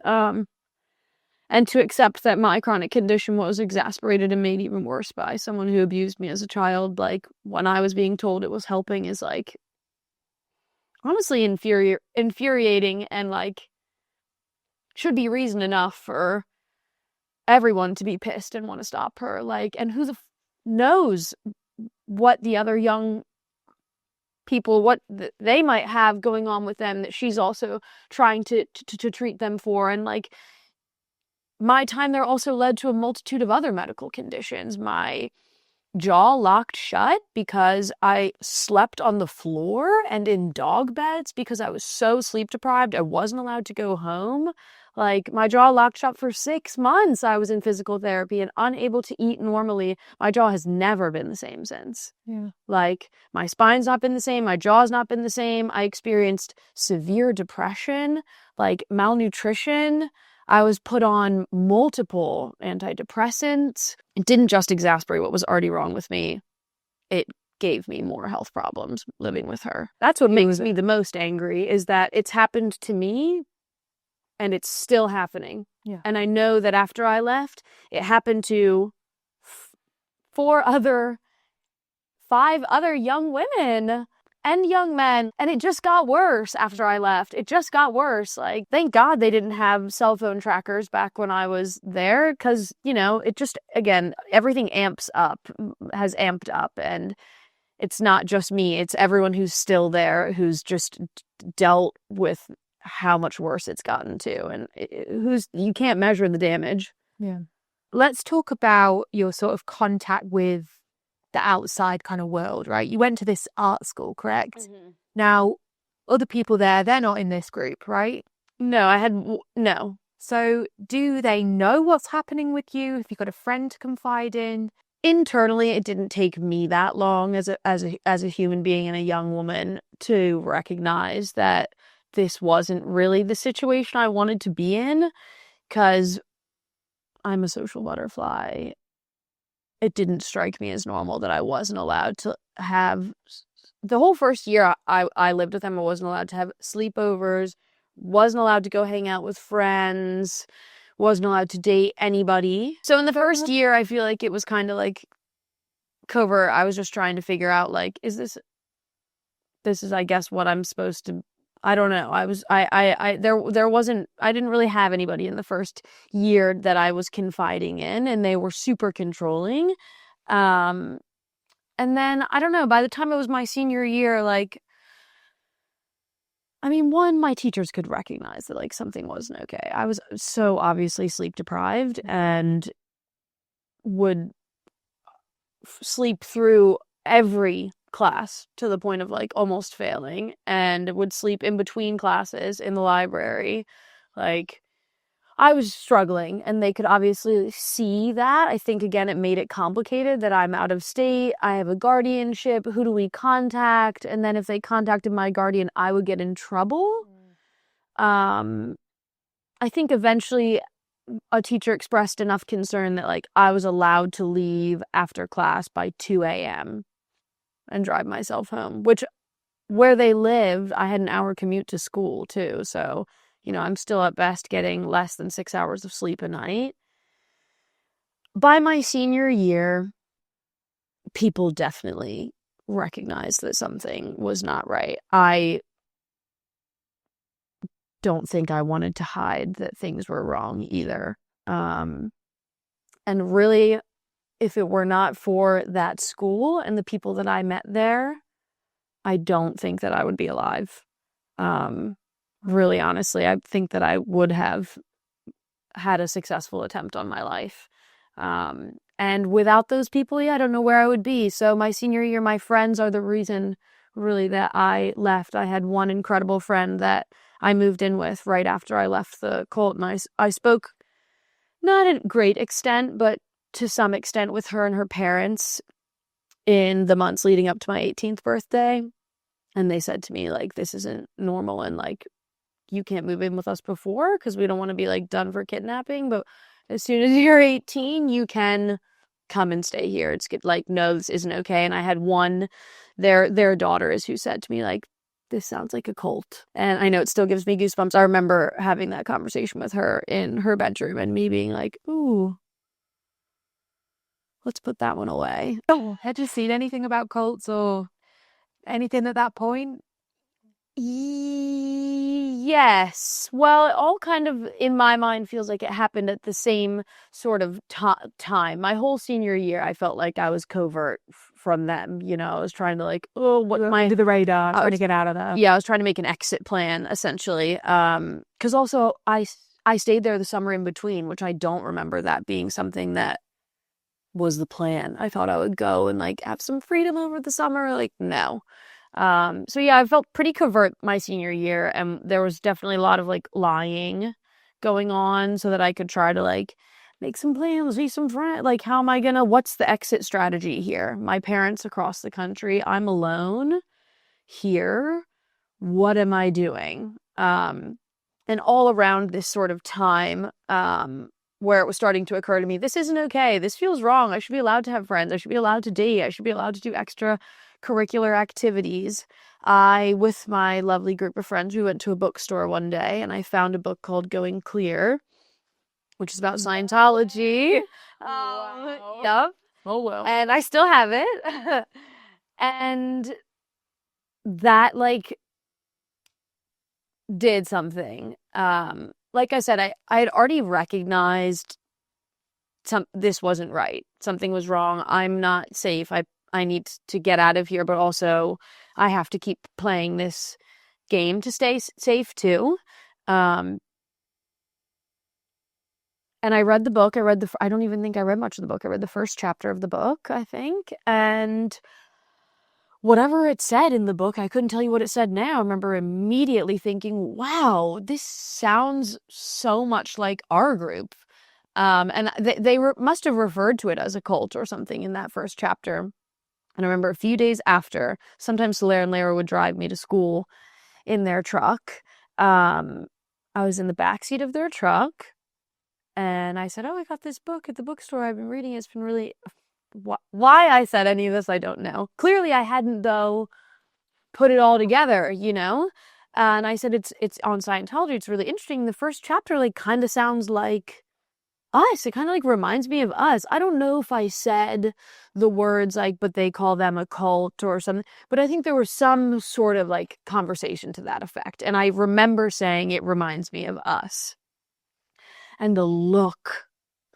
And to accept that my chronic condition was exacerbated and made even worse by someone who abused me as a child, when I was being told it was helping, is honestly infuriating and like should be reason enough for everyone to be pissed and want to stop her. Like, and who knows what the other young people, what they might have going on with them that she's also trying to treat them for. And like, my time there also led to a multitude of other medical conditions. My jaw locked shut because I slept on the floor and in dog beds because I was so sleep deprived. I wasn't allowed to go home. Like, my jaw locked shut for 6 months. I was in physical therapy and unable to eat normally. My jaw has never been the same since. Yeah. Like, my spine's not been the same. My jaw's not been the same. I experienced severe depression, like malnutrition. I was put on multiple antidepressants. It didn't just exasperate what was already wrong with me. It gave me more health problems living with her. That's what makes me the most angry, is that it's happened to me and it's still happening. Yeah. And I know that after I left, it happened to 5 other young women and young men. And it just got worse after I left. It just got worse. Like, thank God they didn't have cell phone trackers back when I was there. Because, you know, it just, again, everything has amped up. And it's not just me. It's everyone who's still there, who's just dealt with how much worse it's gotten to. And you can't measure the damage. Yeah. Let's talk about your sort of contact with the outside kind of world, right? You went to this art school, correct? Mm-hmm. Now, other people there, they're not in this group, right? No. So do they know what's happening with you? Have you got a friend to confide in? Internally, it didn't take me that long as a human being and a young woman to recognize that this wasn't really the situation I wanted to be in, because I'm a social butterfly. It didn't strike me as normal that I wasn't allowed to have, the whole first year I lived with them, I wasn't allowed to have sleepovers, wasn't allowed to go hang out with friends, wasn't allowed to date anybody. So in the first year, I feel like it was kind of like covert. I was just trying to figure out, like, this is, I guess, what I'm supposed to, I don't know. I didn't really have anybody in the first year that I was confiding in, and they were super controlling. And then, I don't know, by the time it was my senior year, like, I mean, my teachers could recognize that, like, something wasn't okay. I was so obviously sleep deprived and would sleep through every class to the point of like almost failing, and would sleep in between classes in the library. Like, I was struggling, and they could obviously see that. I think, again, it made it complicated that I'm out of state. I have a guardianship. Who do we contact? And then if they contacted my guardian, I would get in trouble. I think eventually a teacher expressed enough concern that, like, I was allowed to leave after class by 2 a.m. and drive myself home, which, where they lived, I had an hour commute to school too. So, you know, I'm still at best getting less than 6 hours of sleep a night. By my senior year, people definitely recognized that something was not right. I don't think I wanted to hide that things were wrong either. And really, if it were not for that school and the people that I met there, I don't think that I would be alive. Really, honestly, I think that I would have had a successful attempt on my life. And without those people, I don't know where I would be. So my senior year, my friends are the reason really that I left. I had one incredible friend that I moved in with right after I left the cult. And I spoke, not at great extent, but to some extent, with her and her parents in the months leading up to my 18th birthday. And they said to me, like, this isn't normal, and like, you can't move in with us before because we don't want to be like done for kidnapping. But as soon as you're 18, you can come and stay here. It's good. Like, no, this isn't okay. And I had one, their daughter is who said to me, like, this sounds like a cult. And I know it still gives me goosebumps. I remember having that conversation with her in her bedroom and me being like, ooh, let's put that one away. Oh, had you seen anything about cults or anything at that point? Yes. Well, it all kind of, in my mind, feels like it happened at the same sort of time. My whole senior year, I felt like I was covert from them. You know, I was trying to like, under the radar, trying to get out of there. Yeah, I was trying to make an exit plan, essentially. Because also I stayed there the summer in between, which I don't remember that being something that was the plan. I thought I would go and like have some freedom over the summer. Like, no. So yeah, I felt pretty covert my senior year, and there was definitely a lot of like lying going on so that I could try to like make some plans, be some friends. Like, how am I gonna, what's the exit strategy here? My parents across the country, I'm alone here. What am I doing? And all around this sort of time, where it was starting to occur to me, this isn't okay. This feels wrong. I should be allowed to have friends. I should be allowed to date. I should be allowed to do extra curricular activities. With my lovely group of friends, we went to a bookstore one day and I found a book called Going Clear, which is about Scientology. Wow. Yep. Oh, well. And I still have it. And that like did something. Like I said, I had already recognized this wasn't right. Something was wrong. I'm not safe. I need to get out of here, but also I have to keep playing this game to stay safe too. And I read the book. I don't even think I read much of the book. I read the first chapter of the book, I think. And whatever it said in the book, I couldn't tell you what it said now. I remember immediately thinking, wow, this sounds so much like our group. And they must have referred to it as a cult or something in that first chapter. And I remember a few days after, sometimes Soulaire and Lara would drive me to school in their truck. I was in the backseat of their truck, and I said, oh, I got this book at the bookstore. I've been reading it. It's been really... Why I said any of this, I don't know. Clearly, I hadn't, though, put it all together, you know? And I said, it's on Scientology. It's really interesting. The first chapter, like, kind of sounds like us. It kind of like reminds me of us. I don't know if I said the words like, but they call them a cult or something, but I think there was some sort of like conversation to that effect. And I remember saying it reminds me of us. And the look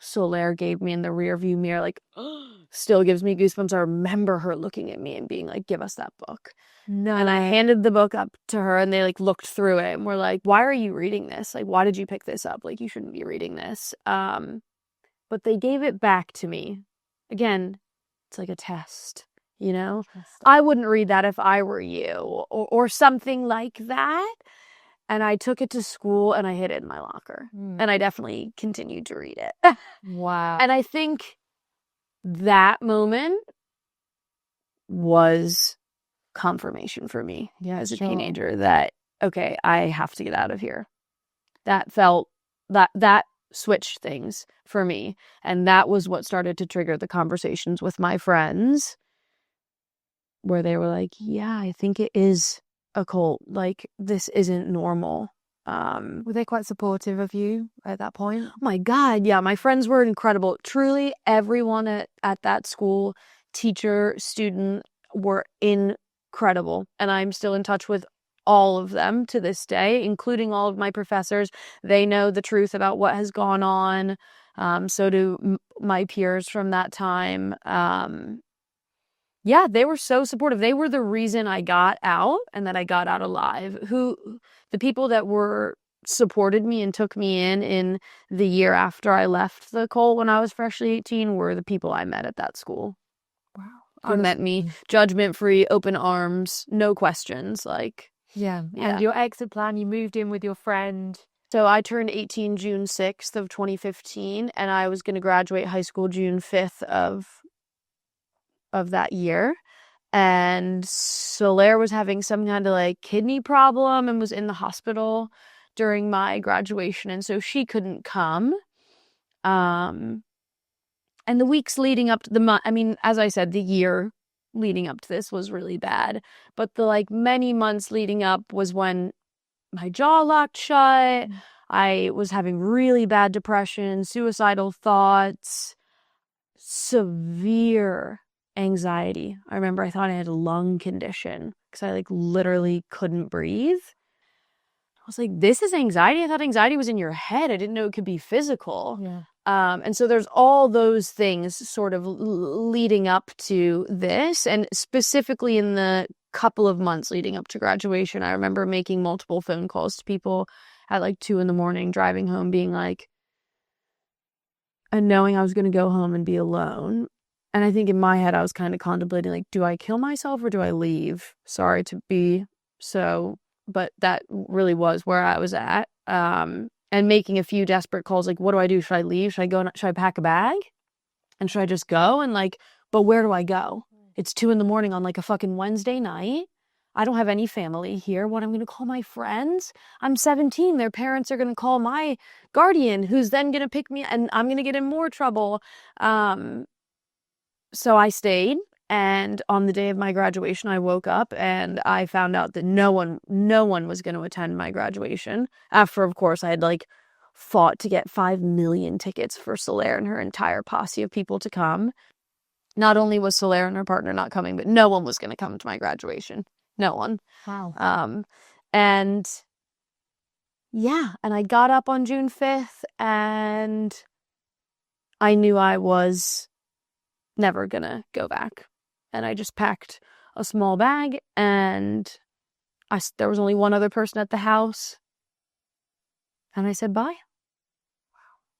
Soulaire gave me in the rearview mirror, like, still gives me goosebumps. I remember her looking at me and being like, give us that book. No. And I handed the book up to her, and they like looked through it and were like, why are you reading this? Like, why did you pick this up? Like, you shouldn't be reading this. But they gave it back to me. Again, it's like a test, you know? I wouldn't read that if I were you, or something like that. And I took it to school and I hid it in my locker. And I definitely continued to read it. Wow. And I think that moment was confirmation for me as a teenager that, okay, I have to get out of here. That felt, that switched things for me. And that was what started to trigger the conversations with my friends where they were like, yeah, I think it is a cult. Like, this isn't normal. Were they quite supportive of you at that point? Oh my God, yeah, my friends were incredible. Truly, everyone at that school, teacher, student, were incredible. And I'm still in touch with all of them to this day, including all of my professors. They know the truth about what has gone on. So do my peers from that time. Yeah, they were so supportive. They were the reason I got out and that I got out alive. The people that supported me and took me in the year after I left the cult when I was freshly 18 were the people I met at that school. Wow. Who met me judgment-free, open arms, no questions. Like, yeah. And your exit plan, you moved in with your friend. So I turned 18 June 6th of 2015, and I was going to graduate high school June 5th of that year. And Soulaire was having some kind of like kidney problem and was in the hospital during my graduation, and so she couldn't come. And the weeks leading up to the month, I mean, as I said, the year leading up to this was really bad, but the like many months leading up was when my jaw locked shut. I was having really bad depression, suicidal thoughts, severe anxiety. I remember I thought I had a lung condition because I like literally couldn't breathe. I was like, this is anxiety? I thought anxiety was in your head. I didn't know it could be physical. Yeah. And so there's all those things sort of leading up to this. And specifically in the couple of months leading up to graduation, I remember making multiple phone calls to people at like 2 a.m, driving home, being like, and knowing I was going to go home and be alone. And I think in my head, I was kind of contemplating, like, do I kill myself or do I leave? Sorry to be so, but that really was where I was at. And making a few desperate calls, like, what do I do? Should I leave? Should I go? Should I pack a bag? And should I just go? And like, but where do I go? It's 2 a.m. on like a fucking Wednesday night. I don't have any family here. What, I'm going to call my friends? I'm 17. Their parents are going to call my guardian, who's then going to pick me, and I'm going to get in more trouble. So I stayed. And on the day of my graduation, I woke up and I found out that no one was going to attend my graduation. After, of course, I had like fought to get 5 million tickets for Soulaire and her entire posse of people to come. Not only was Soulaire and her partner not coming, but no one was going to come to my graduation. No one. Wow. And yeah, and I got up on June 5th and I knew I was never going to go back. And I just packed a small bag, and there was only one other person at the house. And I said bye.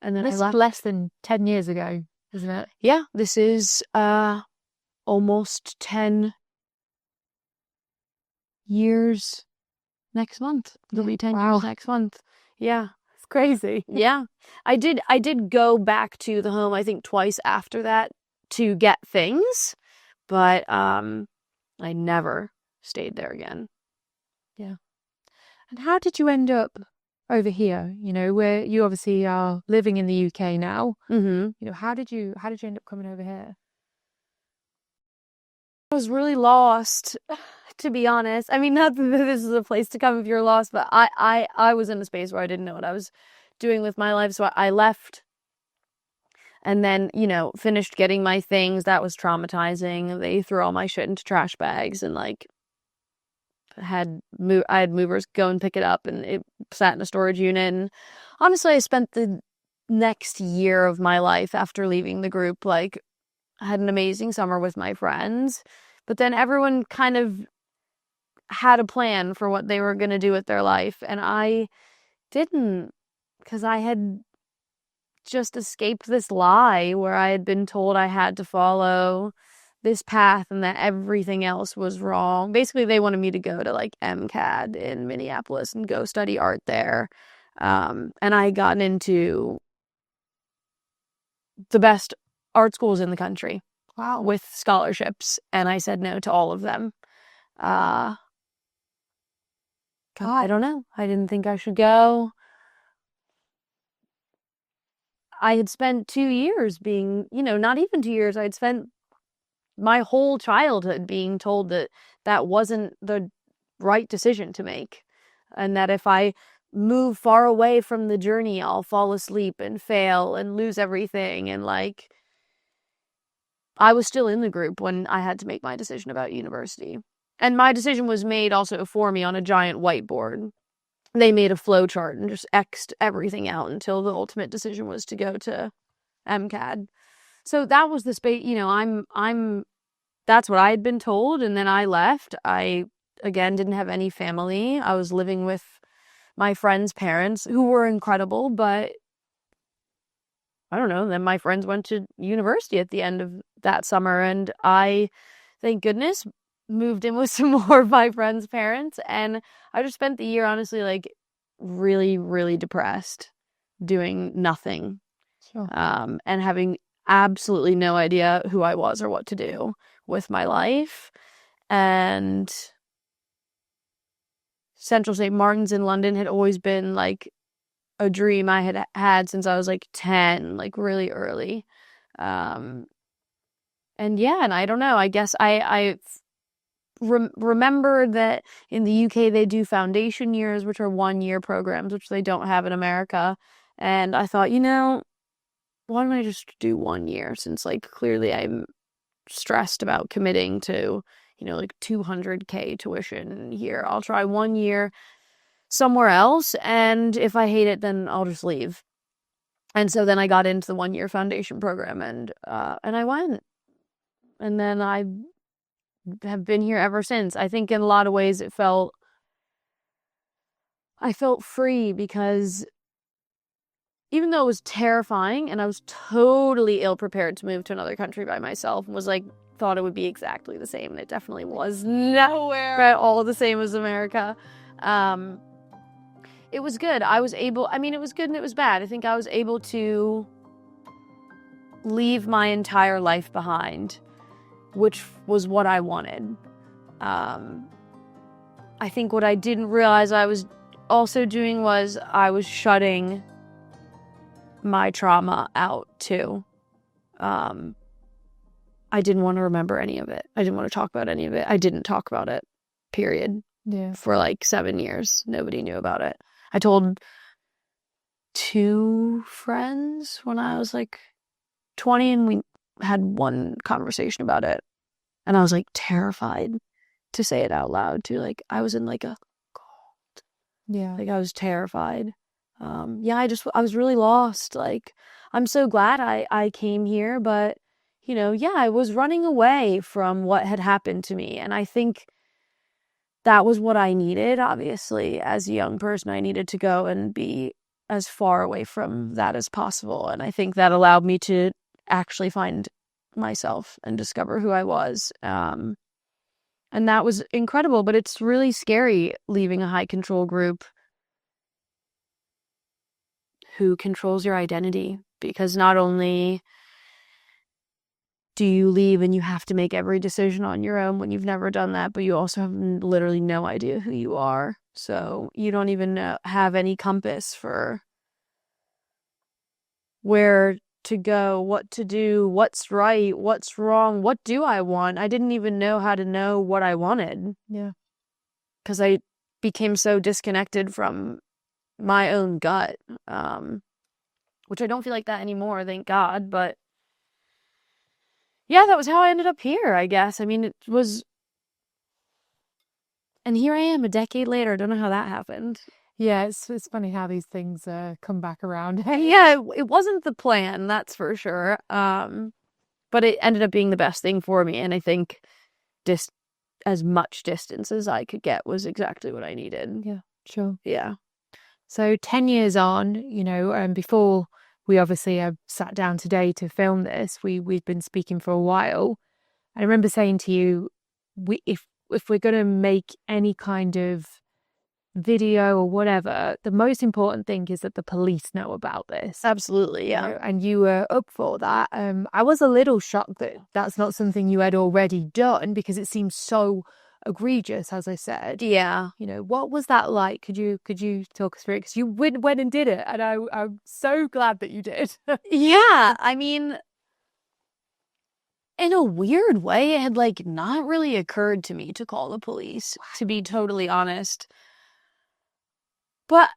And then This I is left. less than 10 years ago, isn't it? Yeah, this is almost 10 years next month. It'll be 10 years next month. Yeah. It's crazy. Yeah. I did go back to the home, I think, twice after that to get things. But I never stayed there again. Yeah. And how did you end up over here? You know, where you obviously are living in the UK now. Mm-hmm. You know, how did you end up coming over here? I was really lost, to be honest. I mean, not that this is a place to come if you're lost, but I was in a space where I didn't know what I was doing with my life. So I left. And then, you know, finished getting my things. That was traumatizing. They threw all my shit into trash bags and like I had movers go and pick it up, and it sat in a storage unit. And honestly, I spent the next year of my life after leaving the group, like, I had an amazing summer with my friends, but then everyone kind of had a plan for what they were going to do with their life. And I didn't, because I had just escaped this lie where I had been told I had to follow this path and that everything else was wrong. Basically, they wanted me to go to like MCAD in Minneapolis and go study art there. And I had gotten into the best art schools in the country. Wow. With scholarships. And I said no to all of them. I don't know. I didn't think I should go. I had spent 2 years being, you know, not even 2 years. I'd spent my whole childhood being told that that wasn't the right decision to make. And that if I move far away from the journey, I'll fall asleep and fail and lose everything. And like, I was still in the group when I had to make my decision about university. And my decision was made also for me on a giant whiteboard. They made a flow chart and just X'd everything out until the ultimate decision was to go to MCAD. So that was the space, you know, that's what I had been told. And then I left. I, again, didn't have any family. I was living with my friends' parents, who were incredible, but I don't know. Then my friends went to university at the end of that summer. And I, thank goodness, moved in with some more of my friends' parents, and I just spent the year honestly like really, really depressed, doing nothing. Sure. And having absolutely no idea who I was or what to do with my life. And Central St. Martin's in London had always been like a dream I had had since I was like 10, like really early. And yeah, and I don't know, I guess I remember that in the UK they do foundation years, which are 1-year programs, which they don't have in America. And I thought, you know, why don't I just do 1 year, since like clearly I'm stressed about committing to like $200K tuition here. I'll try 1 year somewhere else, and if I hate it, then I'll just leave. And so then I got into the 1-year foundation program, and I went, and then I have been here ever since. I think in a lot of ways I felt free, because even though it was terrifying and I was totally ill prepared to move to another country by myself, and was like, thought it would be exactly the same, and it definitely was nowhere at all the same as America. It was good. It was good and it was bad. I think I was able to leave my entire life behind, which was what I wanted. I think what I didn't realize I was also doing was I was shutting my trauma out too. I didn't want to remember any of it. I didn't want to talk about any of it. I didn't talk about it, period. Yeah. For like 7 years. Nobody knew about it. I told 2 friends when I was like 20, and we had one conversation about it. And I was like terrified to say it out loud too. Like I was in like a cult. Yeah. Like I was terrified. I was really lost. Like, I'm so glad I came here, but I was running away from what had happened to me. And I think that was what I needed. Obviously, as a young person, I needed to go and be as far away from that as possible. And I think that allowed me to actually find myself and discover who I was. And that was incredible, but it's really scary leaving a high control group who controls your identity, because not only do you leave and you have to make every decision on your own when you've never done that, but you also have literally no idea who you are. So you don't even have any compass for where to go, what to do, what's right, what's wrong, what do I want? I didn't even know how to know what I wanted. Yeah. Because I became so disconnected from my own gut, which I don't feel like that anymore, thank God. But yeah, that was how I ended up here, I guess. I mean, it was, and here I am a decade later. I don't know how that happened. Yeah, it's funny how these things come back around. Yeah, it wasn't the plan, that's for sure. But it ended up being the best thing for me, and I think just as much distance as I could get was exactly what I needed. Yeah, sure. Yeah. So 10 years on, before we obviously sat down today to film this, we've been speaking for a while. I remember saying to you, if we're going to make any kind of video or whatever, the most important thing is that the police know about this. Absolutely, yeah. And you were up for that. I was a little shocked that that's not something you had already done, because it seems so egregious, as I said. Yeah. What was that like? Could you talk us through it? Because you went and did it, and I'm so glad that you did. Yeah, I mean, in a weird way, it had like not really occurred to me to call the police, to be totally honest. But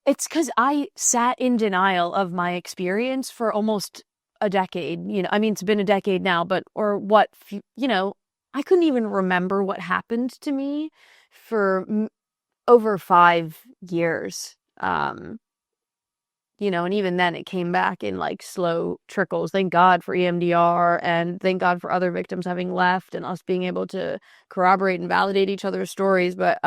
it's because I sat in denial of my experience for almost a decade. I mean, it's been a decade now, I couldn't even remember what happened to me for over 5 years. And even then it came back in like slow trickles. Thank God for EMDR, and thank God for other victims having left and us being able to corroborate and validate each other's stories. But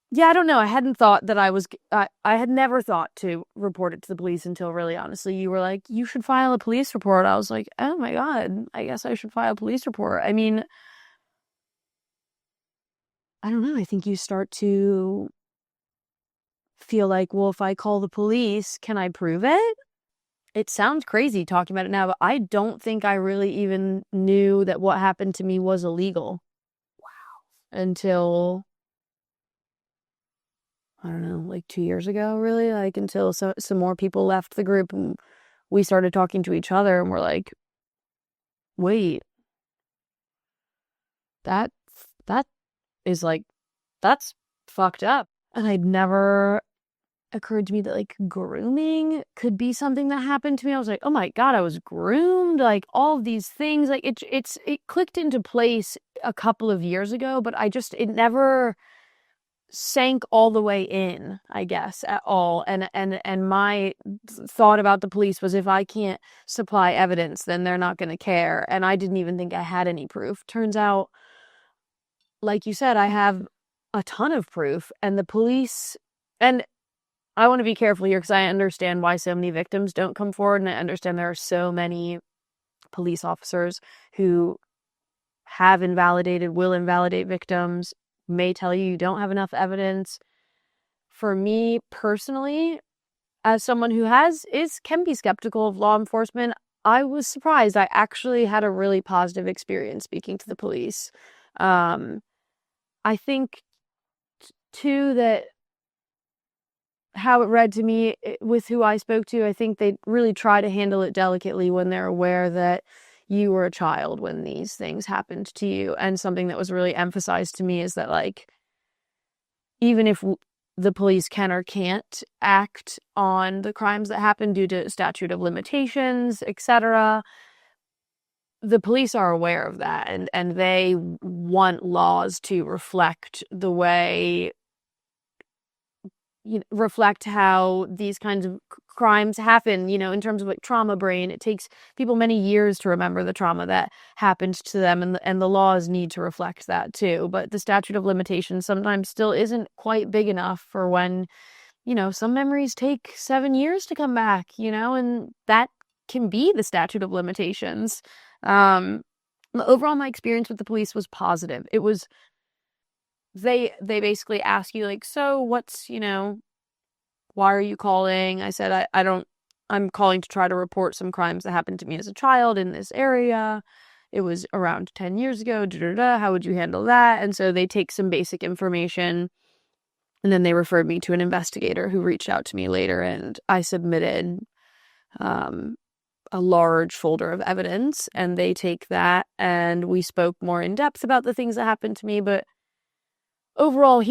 yeah, I don't know. I hadn't thought that I had never thought to report it to the police until, really honestly, you were like, you should file a police report. I was like, oh my God, I guess I should file a police report. I mean, I don't know. I think you start to feel like, well, if I call the police, can I prove it? It sounds crazy talking about it now, but I don't think I really even knew that what happened to me was illegal. Wow. Until, I don't know, like 2 years ago, really, like until some more people left the group and we started talking to each other, and we're like, wait, that is like, that's fucked up. And I'd never occurred to me that like grooming could be something that happened to me. I was like, oh my God, I was groomed, like all of these things. Like it clicked into place a couple of years ago, but it never sank all the way in, I guess, at all. And my thought about the police was, if I can't supply evidence, then they're not going to care. And I didn't even think I had any proof. Turns out, like you said, I have a ton of proof, and the police, and I want to be careful here because I understand why so many victims don't come forward, and I understand there are so many police officers who have invalidated, will invalidate victims, may tell you don't have enough evidence. For me personally, as someone who can be skeptical of law enforcement, I was surprised. I actually had a really positive experience speaking to the police. I think too that how it read to me with who I spoke to, I think they really try to handle it delicately when they're aware that you were a child when these things happened to you. And something that was really emphasized to me is that, like, even if the police can or can't act on the crimes that happen due to statute of limitations, etc., the police are aware of that, and they want laws to reflect the way, reflect how these kinds of crimes happen, in terms of like trauma brain. It takes people many years to remember the trauma that happened to them, and the laws need to reflect that too. But the statute of limitations sometimes still isn't quite big enough for when, some memories take 7 years to come back, and that can be the statute of limitations. Overall, my experience with the police was positive. It was, they basically ask you, like, so what's, why are you calling? I said, I'm calling to try to report some crimes that happened to me as a child in this area. It was around 10 years ago. How would you handle that? And so they take some basic information, and then they referred me to an investigator who reached out to me later, and I submitted a large folder of evidence, and they take that, and we spoke more in depth about the things that happened to me. But overall,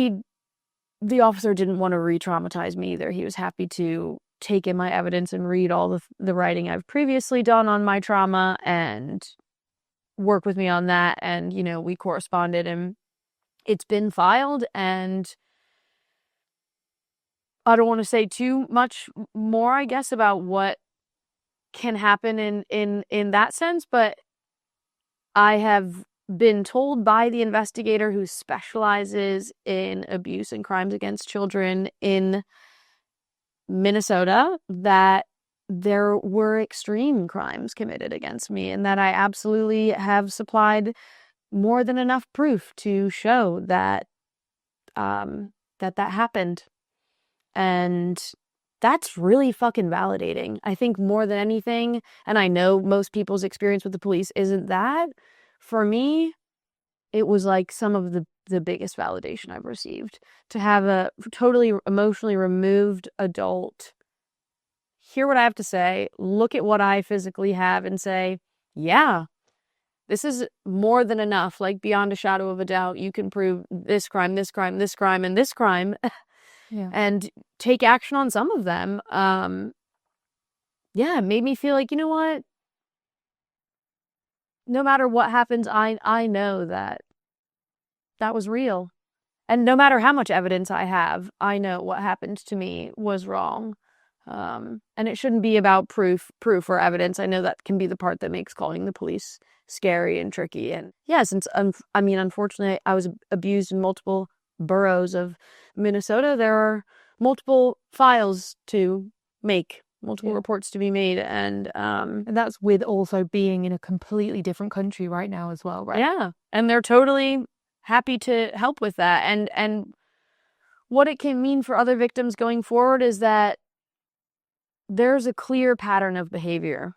the officer didn't want to re-traumatize me either. He was happy to take in my evidence and read all the writing I've previously done on my trauma and work with me on that. And, we corresponded, and it's been filed. And I don't want to say too much more, I guess, about what can happen in that sense, but I have been told by the investigator who specializes in abuse and crimes against children in Minnesota that there were extreme crimes committed against me, and that I absolutely have supplied more than enough proof to show that that happened. And that's really fucking validating. I think more than anything, and I know most people's experience with the police isn't that. For me, it was like some of the biggest validation I've received. To have a totally emotionally removed adult hear what I have to say, look at what I physically have, and say, yeah, this is more than enough. Like, beyond a shadow of a doubt, you can prove this crime, this crime, this crime, and this crime. Yeah. And take action on some of them. It made me feel like, you know what? No matter what happens, I know that was real. And no matter how much evidence I have, I know what happened to me was wrong. And it shouldn't be about proof or evidence. I know that can be the part that makes calling the police scary and tricky. And yeah, since, unfortunately, I was abused in multiple boroughs of Minnesota, there are multiple files to make, multiple reports to be made, and that's with also being in a completely different country right now as well, right? Yeah, and they're totally happy to help with that. And what it can mean for other victims going forward is that there's a clear pattern of behavior,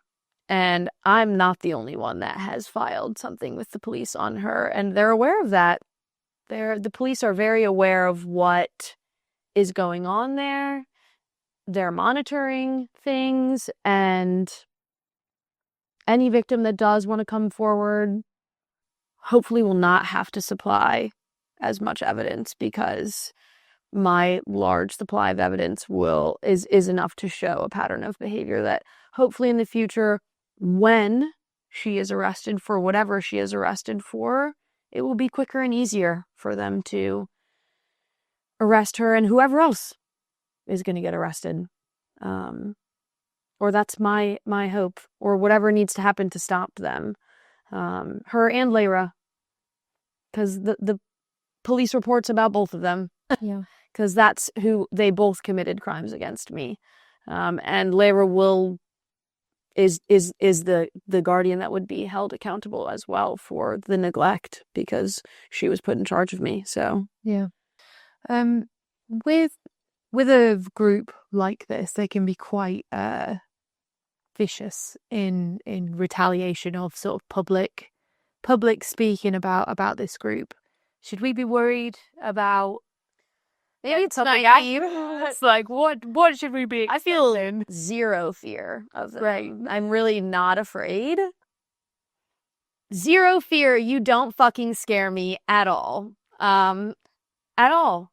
and I'm not the only one that has filed something with the police on her, and they're aware of that. The police are very aware of what is going on there. They're monitoring things, and any victim that does want to come forward hopefully will not have to supply as much evidence, because my large supply of evidence is enough to show a pattern of behavior that hopefully in the future, when she is arrested for whatever she is arrested for, it will be quicker and easier for them to arrest her and whoever else is going to get arrested. Or that's my hope, or whatever needs to happen to stop them. Her and Lyra, because the police reports about both of them. Yeah. Because that's who they both committed crimes against me. And Lyra is the guardian that would be held accountable as well for the neglect, because she was put in charge of me. So yeah. With a group like this, they can be quite vicious in retaliation of sort of public speaking about this group. Should we be worried about? It's like what should we be? I feel zero fear of them. Right. I'm really not afraid. Zero fear. You don't fucking scare me at all. At all.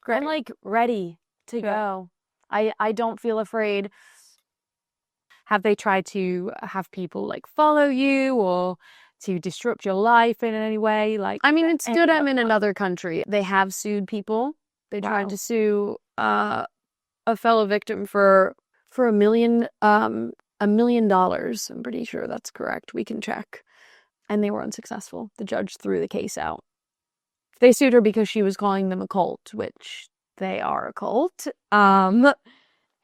Great. I'm like ready to go. I don't feel afraid. Have they tried to have people like follow you or to disrupt your life in any way? Like, I mean, it's good I'm in another country. They have sued people. They tried to sue a fellow victim for $1 million. $1 million. I'm pretty sure that's correct. We can check. And they were unsuccessful. The judge threw the case out. They sued her because she was calling them a cult, which they are a cult.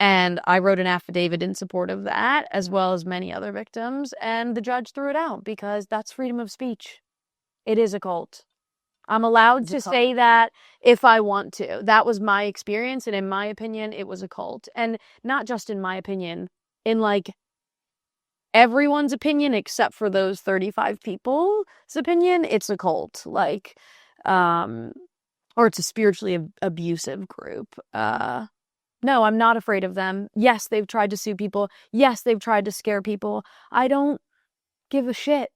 And I wrote an affidavit in support of that, as well as many other victims. And the judge threw it out because that's freedom of speech. It is a cult. I'm allowed to say that if I want to. That was my experience. And in my opinion, it was a cult. And not just in my opinion, in like everyone's opinion, except for those 35 people's opinion, it's a cult. Like, or it's a spiritually abusive group. No, I'm not afraid of them. Yes, they've tried to sue people. Yes, they've tried to scare people. I don't give a shit.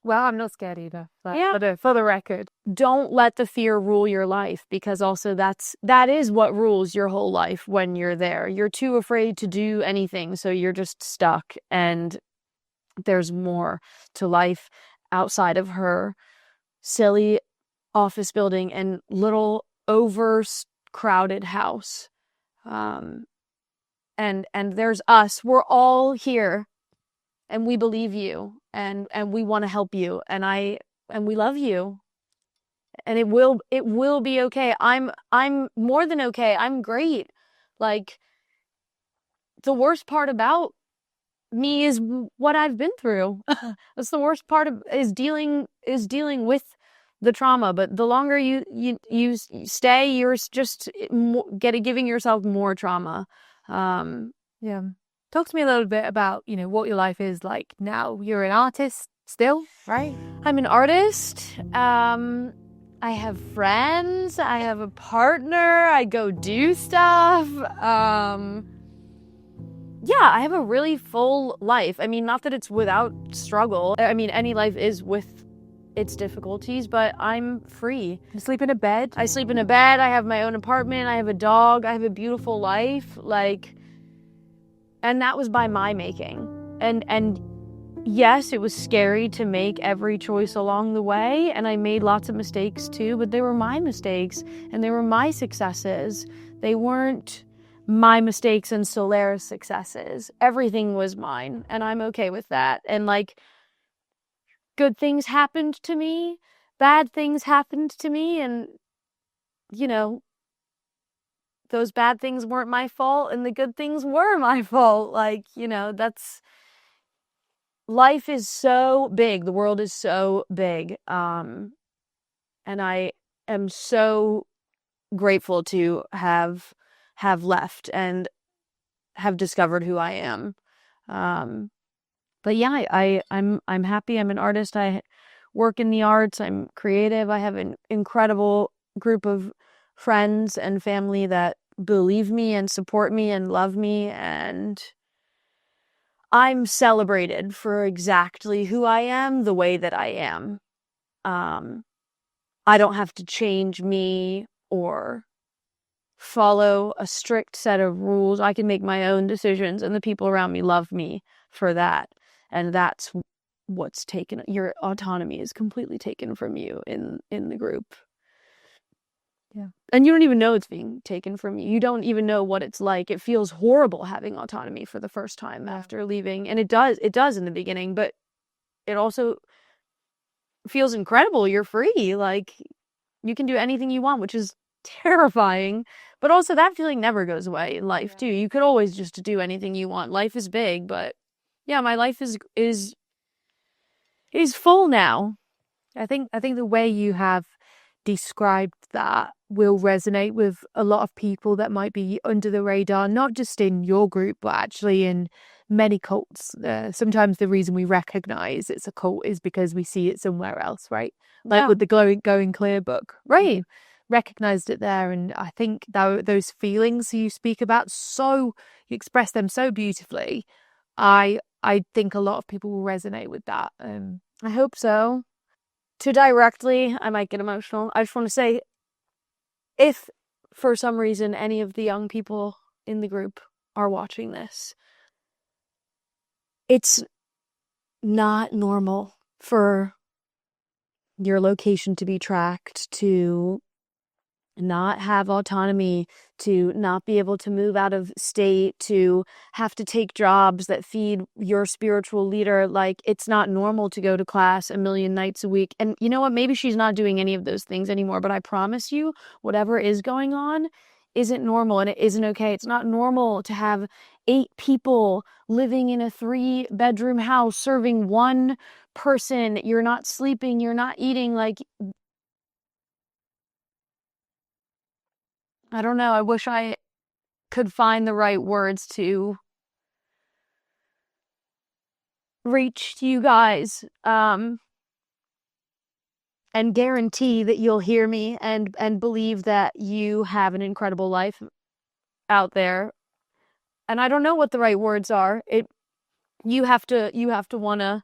Well, I'm not scared either. For the record. Don't let the fear rule your life, because also that is what rules your whole life when you're there. You're too afraid to do anything, so you're just stuck. And there's more to life outside of her silly office building and little overcrowded house. And there's us. We're all here. And we believe you, and we want to help you, and we love you, and it will be okay. I'm more than okay. I'm great. Like, the worst part about me is what I've been through. That's the worst part is dealing with the trauma. But the longer you stay, you're just giving yourself more trauma. Yeah. Talk to me a little bit about, what your life is like now. You're an artist still, right? I'm an artist. I have friends. I have a partner. I go do stuff. Yeah, I have a really full life. I mean, not that it's without struggle. I mean, any life is with its difficulties, but I'm free. You sleep in a bed? I sleep in a bed. I have my own apartment. I have a dog. I have a beautiful life. And that was by my making. And yes, it was scary to make every choice along the way. And I made lots of mistakes too, but they were my mistakes and they were my successes. They weren't my mistakes and Soulaire's successes. Everything was mine, and I'm okay with that. And good things happened to me, bad things happened to me, and those bad things weren't my fault and the good things were my fault. That's, life is so big. The world is so big. And I am so grateful to have left and have discovered who I am. But yeah, I'm happy. I'm an artist. I work in the arts. I'm creative. I have an incredible group of friends and family that believe me and support me and love me, and I'm celebrated for exactly who I am, the way that I am. I don't have to change me or follow a strict set of rules. I can make my own decisions, and the people around me love me for that. And that's what's taken. Your autonomy is completely taken from you in the group. Yeah. And you don't even know it's being taken from you. You don't even know what it's like. It feels horrible having autonomy for the first time after leaving. And it does in the beginning, but it also feels incredible. You're free. Like, you can do anything you want, which is terrifying. But also that feeling never goes away in life too. You could always just do anything you want. Life is big, but yeah, my life is full now. I think the way you have described that will resonate with a lot of people that might be under the radar, not just in your group, but actually in many cults. Sometimes the reason we recognize it's a cult is because we see it somewhere else, right? Like with the Going Clear book, right? Recognized it there. And I think those feelings you speak about, you express them so beautifully. I think a lot of people will resonate with that. I hope so. To directly, I might get emotional. I just want to say, if for some reason any of the young people in the group are watching this, it's not normal for your location to be tracked, to not have autonomy, to not be able to move out of state, to have to take jobs that feed your spiritual leader. Like, it's not normal to go to class a million nights a week. And you know what? Maybe she's not doing any of those things anymore, but I promise you, whatever is going on isn't normal, and it isn't okay. It's not normal to have 8 people living in a 3-bedroom house serving one person. You're not sleeping, you're not eating. Like, I don't know. I wish I could find the right words to reach to you guys, and guarantee that you'll hear me and believe that you have an incredible life out there. And I don't know what the right words are. You have to want to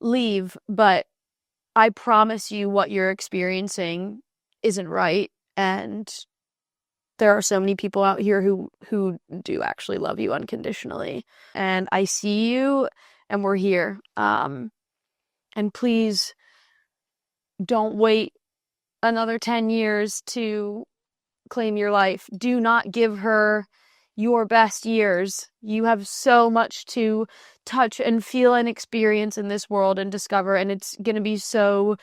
leave, but I promise you what you're experiencing isn't right. And there are so many people out here who do actually love you unconditionally. And I see you, and we're here. And please don't wait another 10 years to claim your life. Do not give her your best years. You have so much to touch and feel and experience in this world and discover, and it's going to be so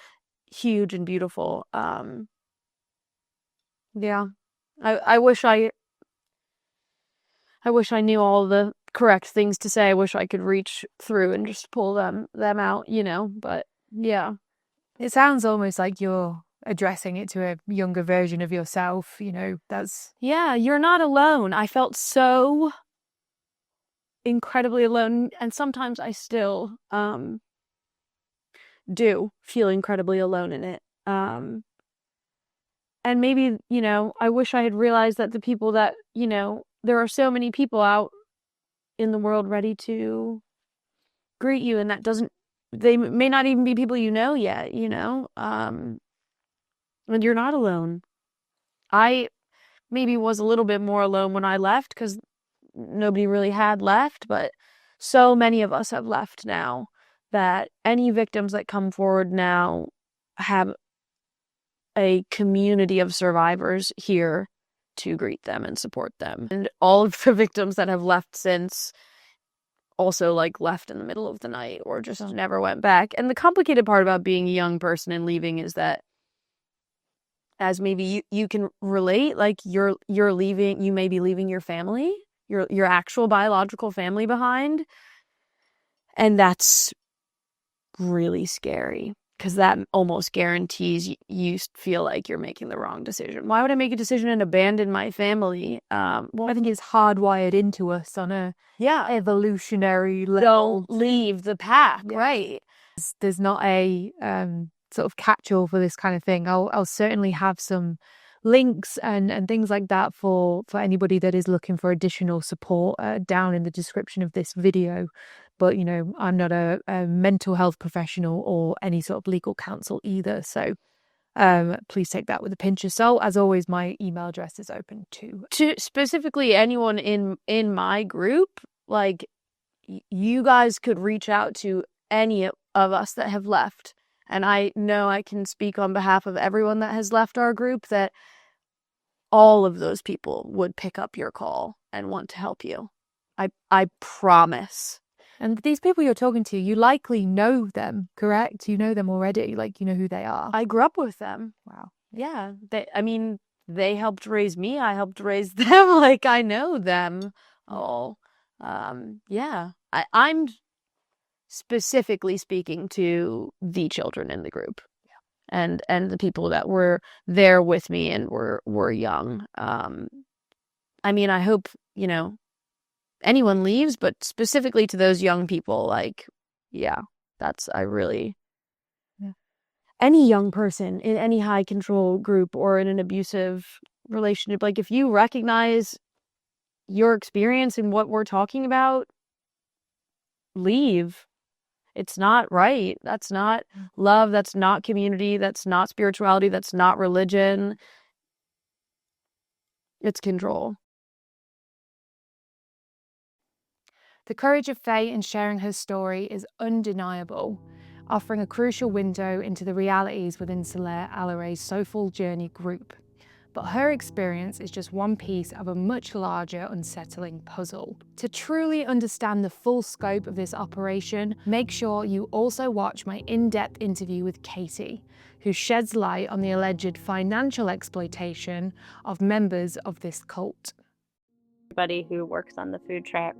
huge and beautiful. Yeah. I wish I knew all the correct things to say. I wish I could reach through and just pull them out, but yeah. It sounds almost like you're addressing it to a younger version of yourself, that's... Yeah, you're not alone. I felt so incredibly alone, and sometimes I still do feel incredibly alone in it. And maybe, I wish I had realized that the people that, there are so many people out in the world ready to greet you, and they may not even be people yet, and you're not alone. I maybe was a little bit more alone when I left because nobody really had left, but so many of us have left now that any victims that come forward now have a community of survivors here to greet them and support them. And all of the victims that have left since also left in the middle of the night or just never went back. And the complicated part about being a young person and leaving is that, as maybe you can relate, you're leaving, you may be leaving your family, your actual biological family behind. And that's really scary, because that almost guarantees you feel like you're making the wrong decision. Why would I make a decision and abandon my family? I think it's hardwired into us on a evolutionary level. Don't leave the pack, right? There's not a sort of catch-all for this kind of thing. I'll certainly have some links and things like that for anybody that is looking for additional support down in the description of this video. But, I'm not a mental health professional or any sort of legal counsel either. So Please take that with a pinch of salt. As always, my email address is open to specifically anyone in my group. Like, you guys could reach out to any of us that have left. And I know I can speak on behalf of everyone that has left our group that all of those people would pick up your call and want to help you. I promise. And these people you're talking to, you likely know them, correct? You know them already, like you know who they are. I grew up with them. Wow. Yeah. They helped raise me. I helped raise them. Like, I know them all. Yeah. I'm specifically speaking to the children in the group. And the people that were there with me and were young. I hope, anyone leaves, but specifically to those young people, like, yeah, any young person in any high control group or in an abusive relationship, like, if you recognize your experience and what we're talking about, leave. It's not right. That's not love. That's not community. That's not spirituality. That's not religion. It's control. The courage of Fai in sharing her story is undeniable, offering a crucial window into the realities within Soulaire Allerai's Soulful Journey group. But her experience is just one piece of a much larger unsettling puzzle. To truly understand the full scope of this operation, make sure you also watch my in-depth interview with Katie, who sheds light on the alleged financial exploitation of members of this cult. Everybody who works on the food truck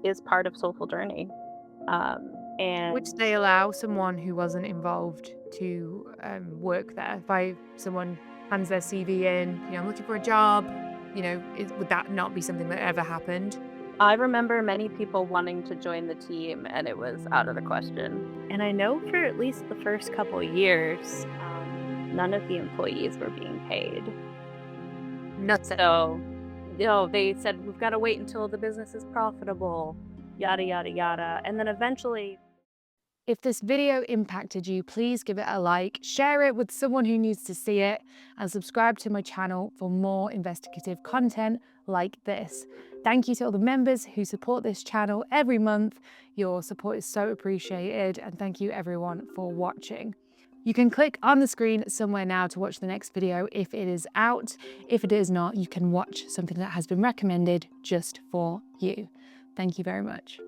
is part of Soulful Journey. And which they allow someone who wasn't involved to work there. If someone hands their CV in, I'm looking for a job, would that not be something that ever happened? I remember many people wanting to join the team, and it was out of the question. And I know for at least the first couple of years, none of the employees were being paid. Nothing. So, they said, we've got to wait until the business is profitable, yada, yada, yada. And then eventually... If this video impacted you, please give it a like, share it with someone who needs to see it, and subscribe to my channel for more investigative content like this. Thank you to all the members who support this channel every month. Your support is so appreciated, and thank you everyone for watching. You can click on the screen somewhere now to watch the next video if it is out. If it is not, you can watch something that has been recommended just for you. Thank you very much.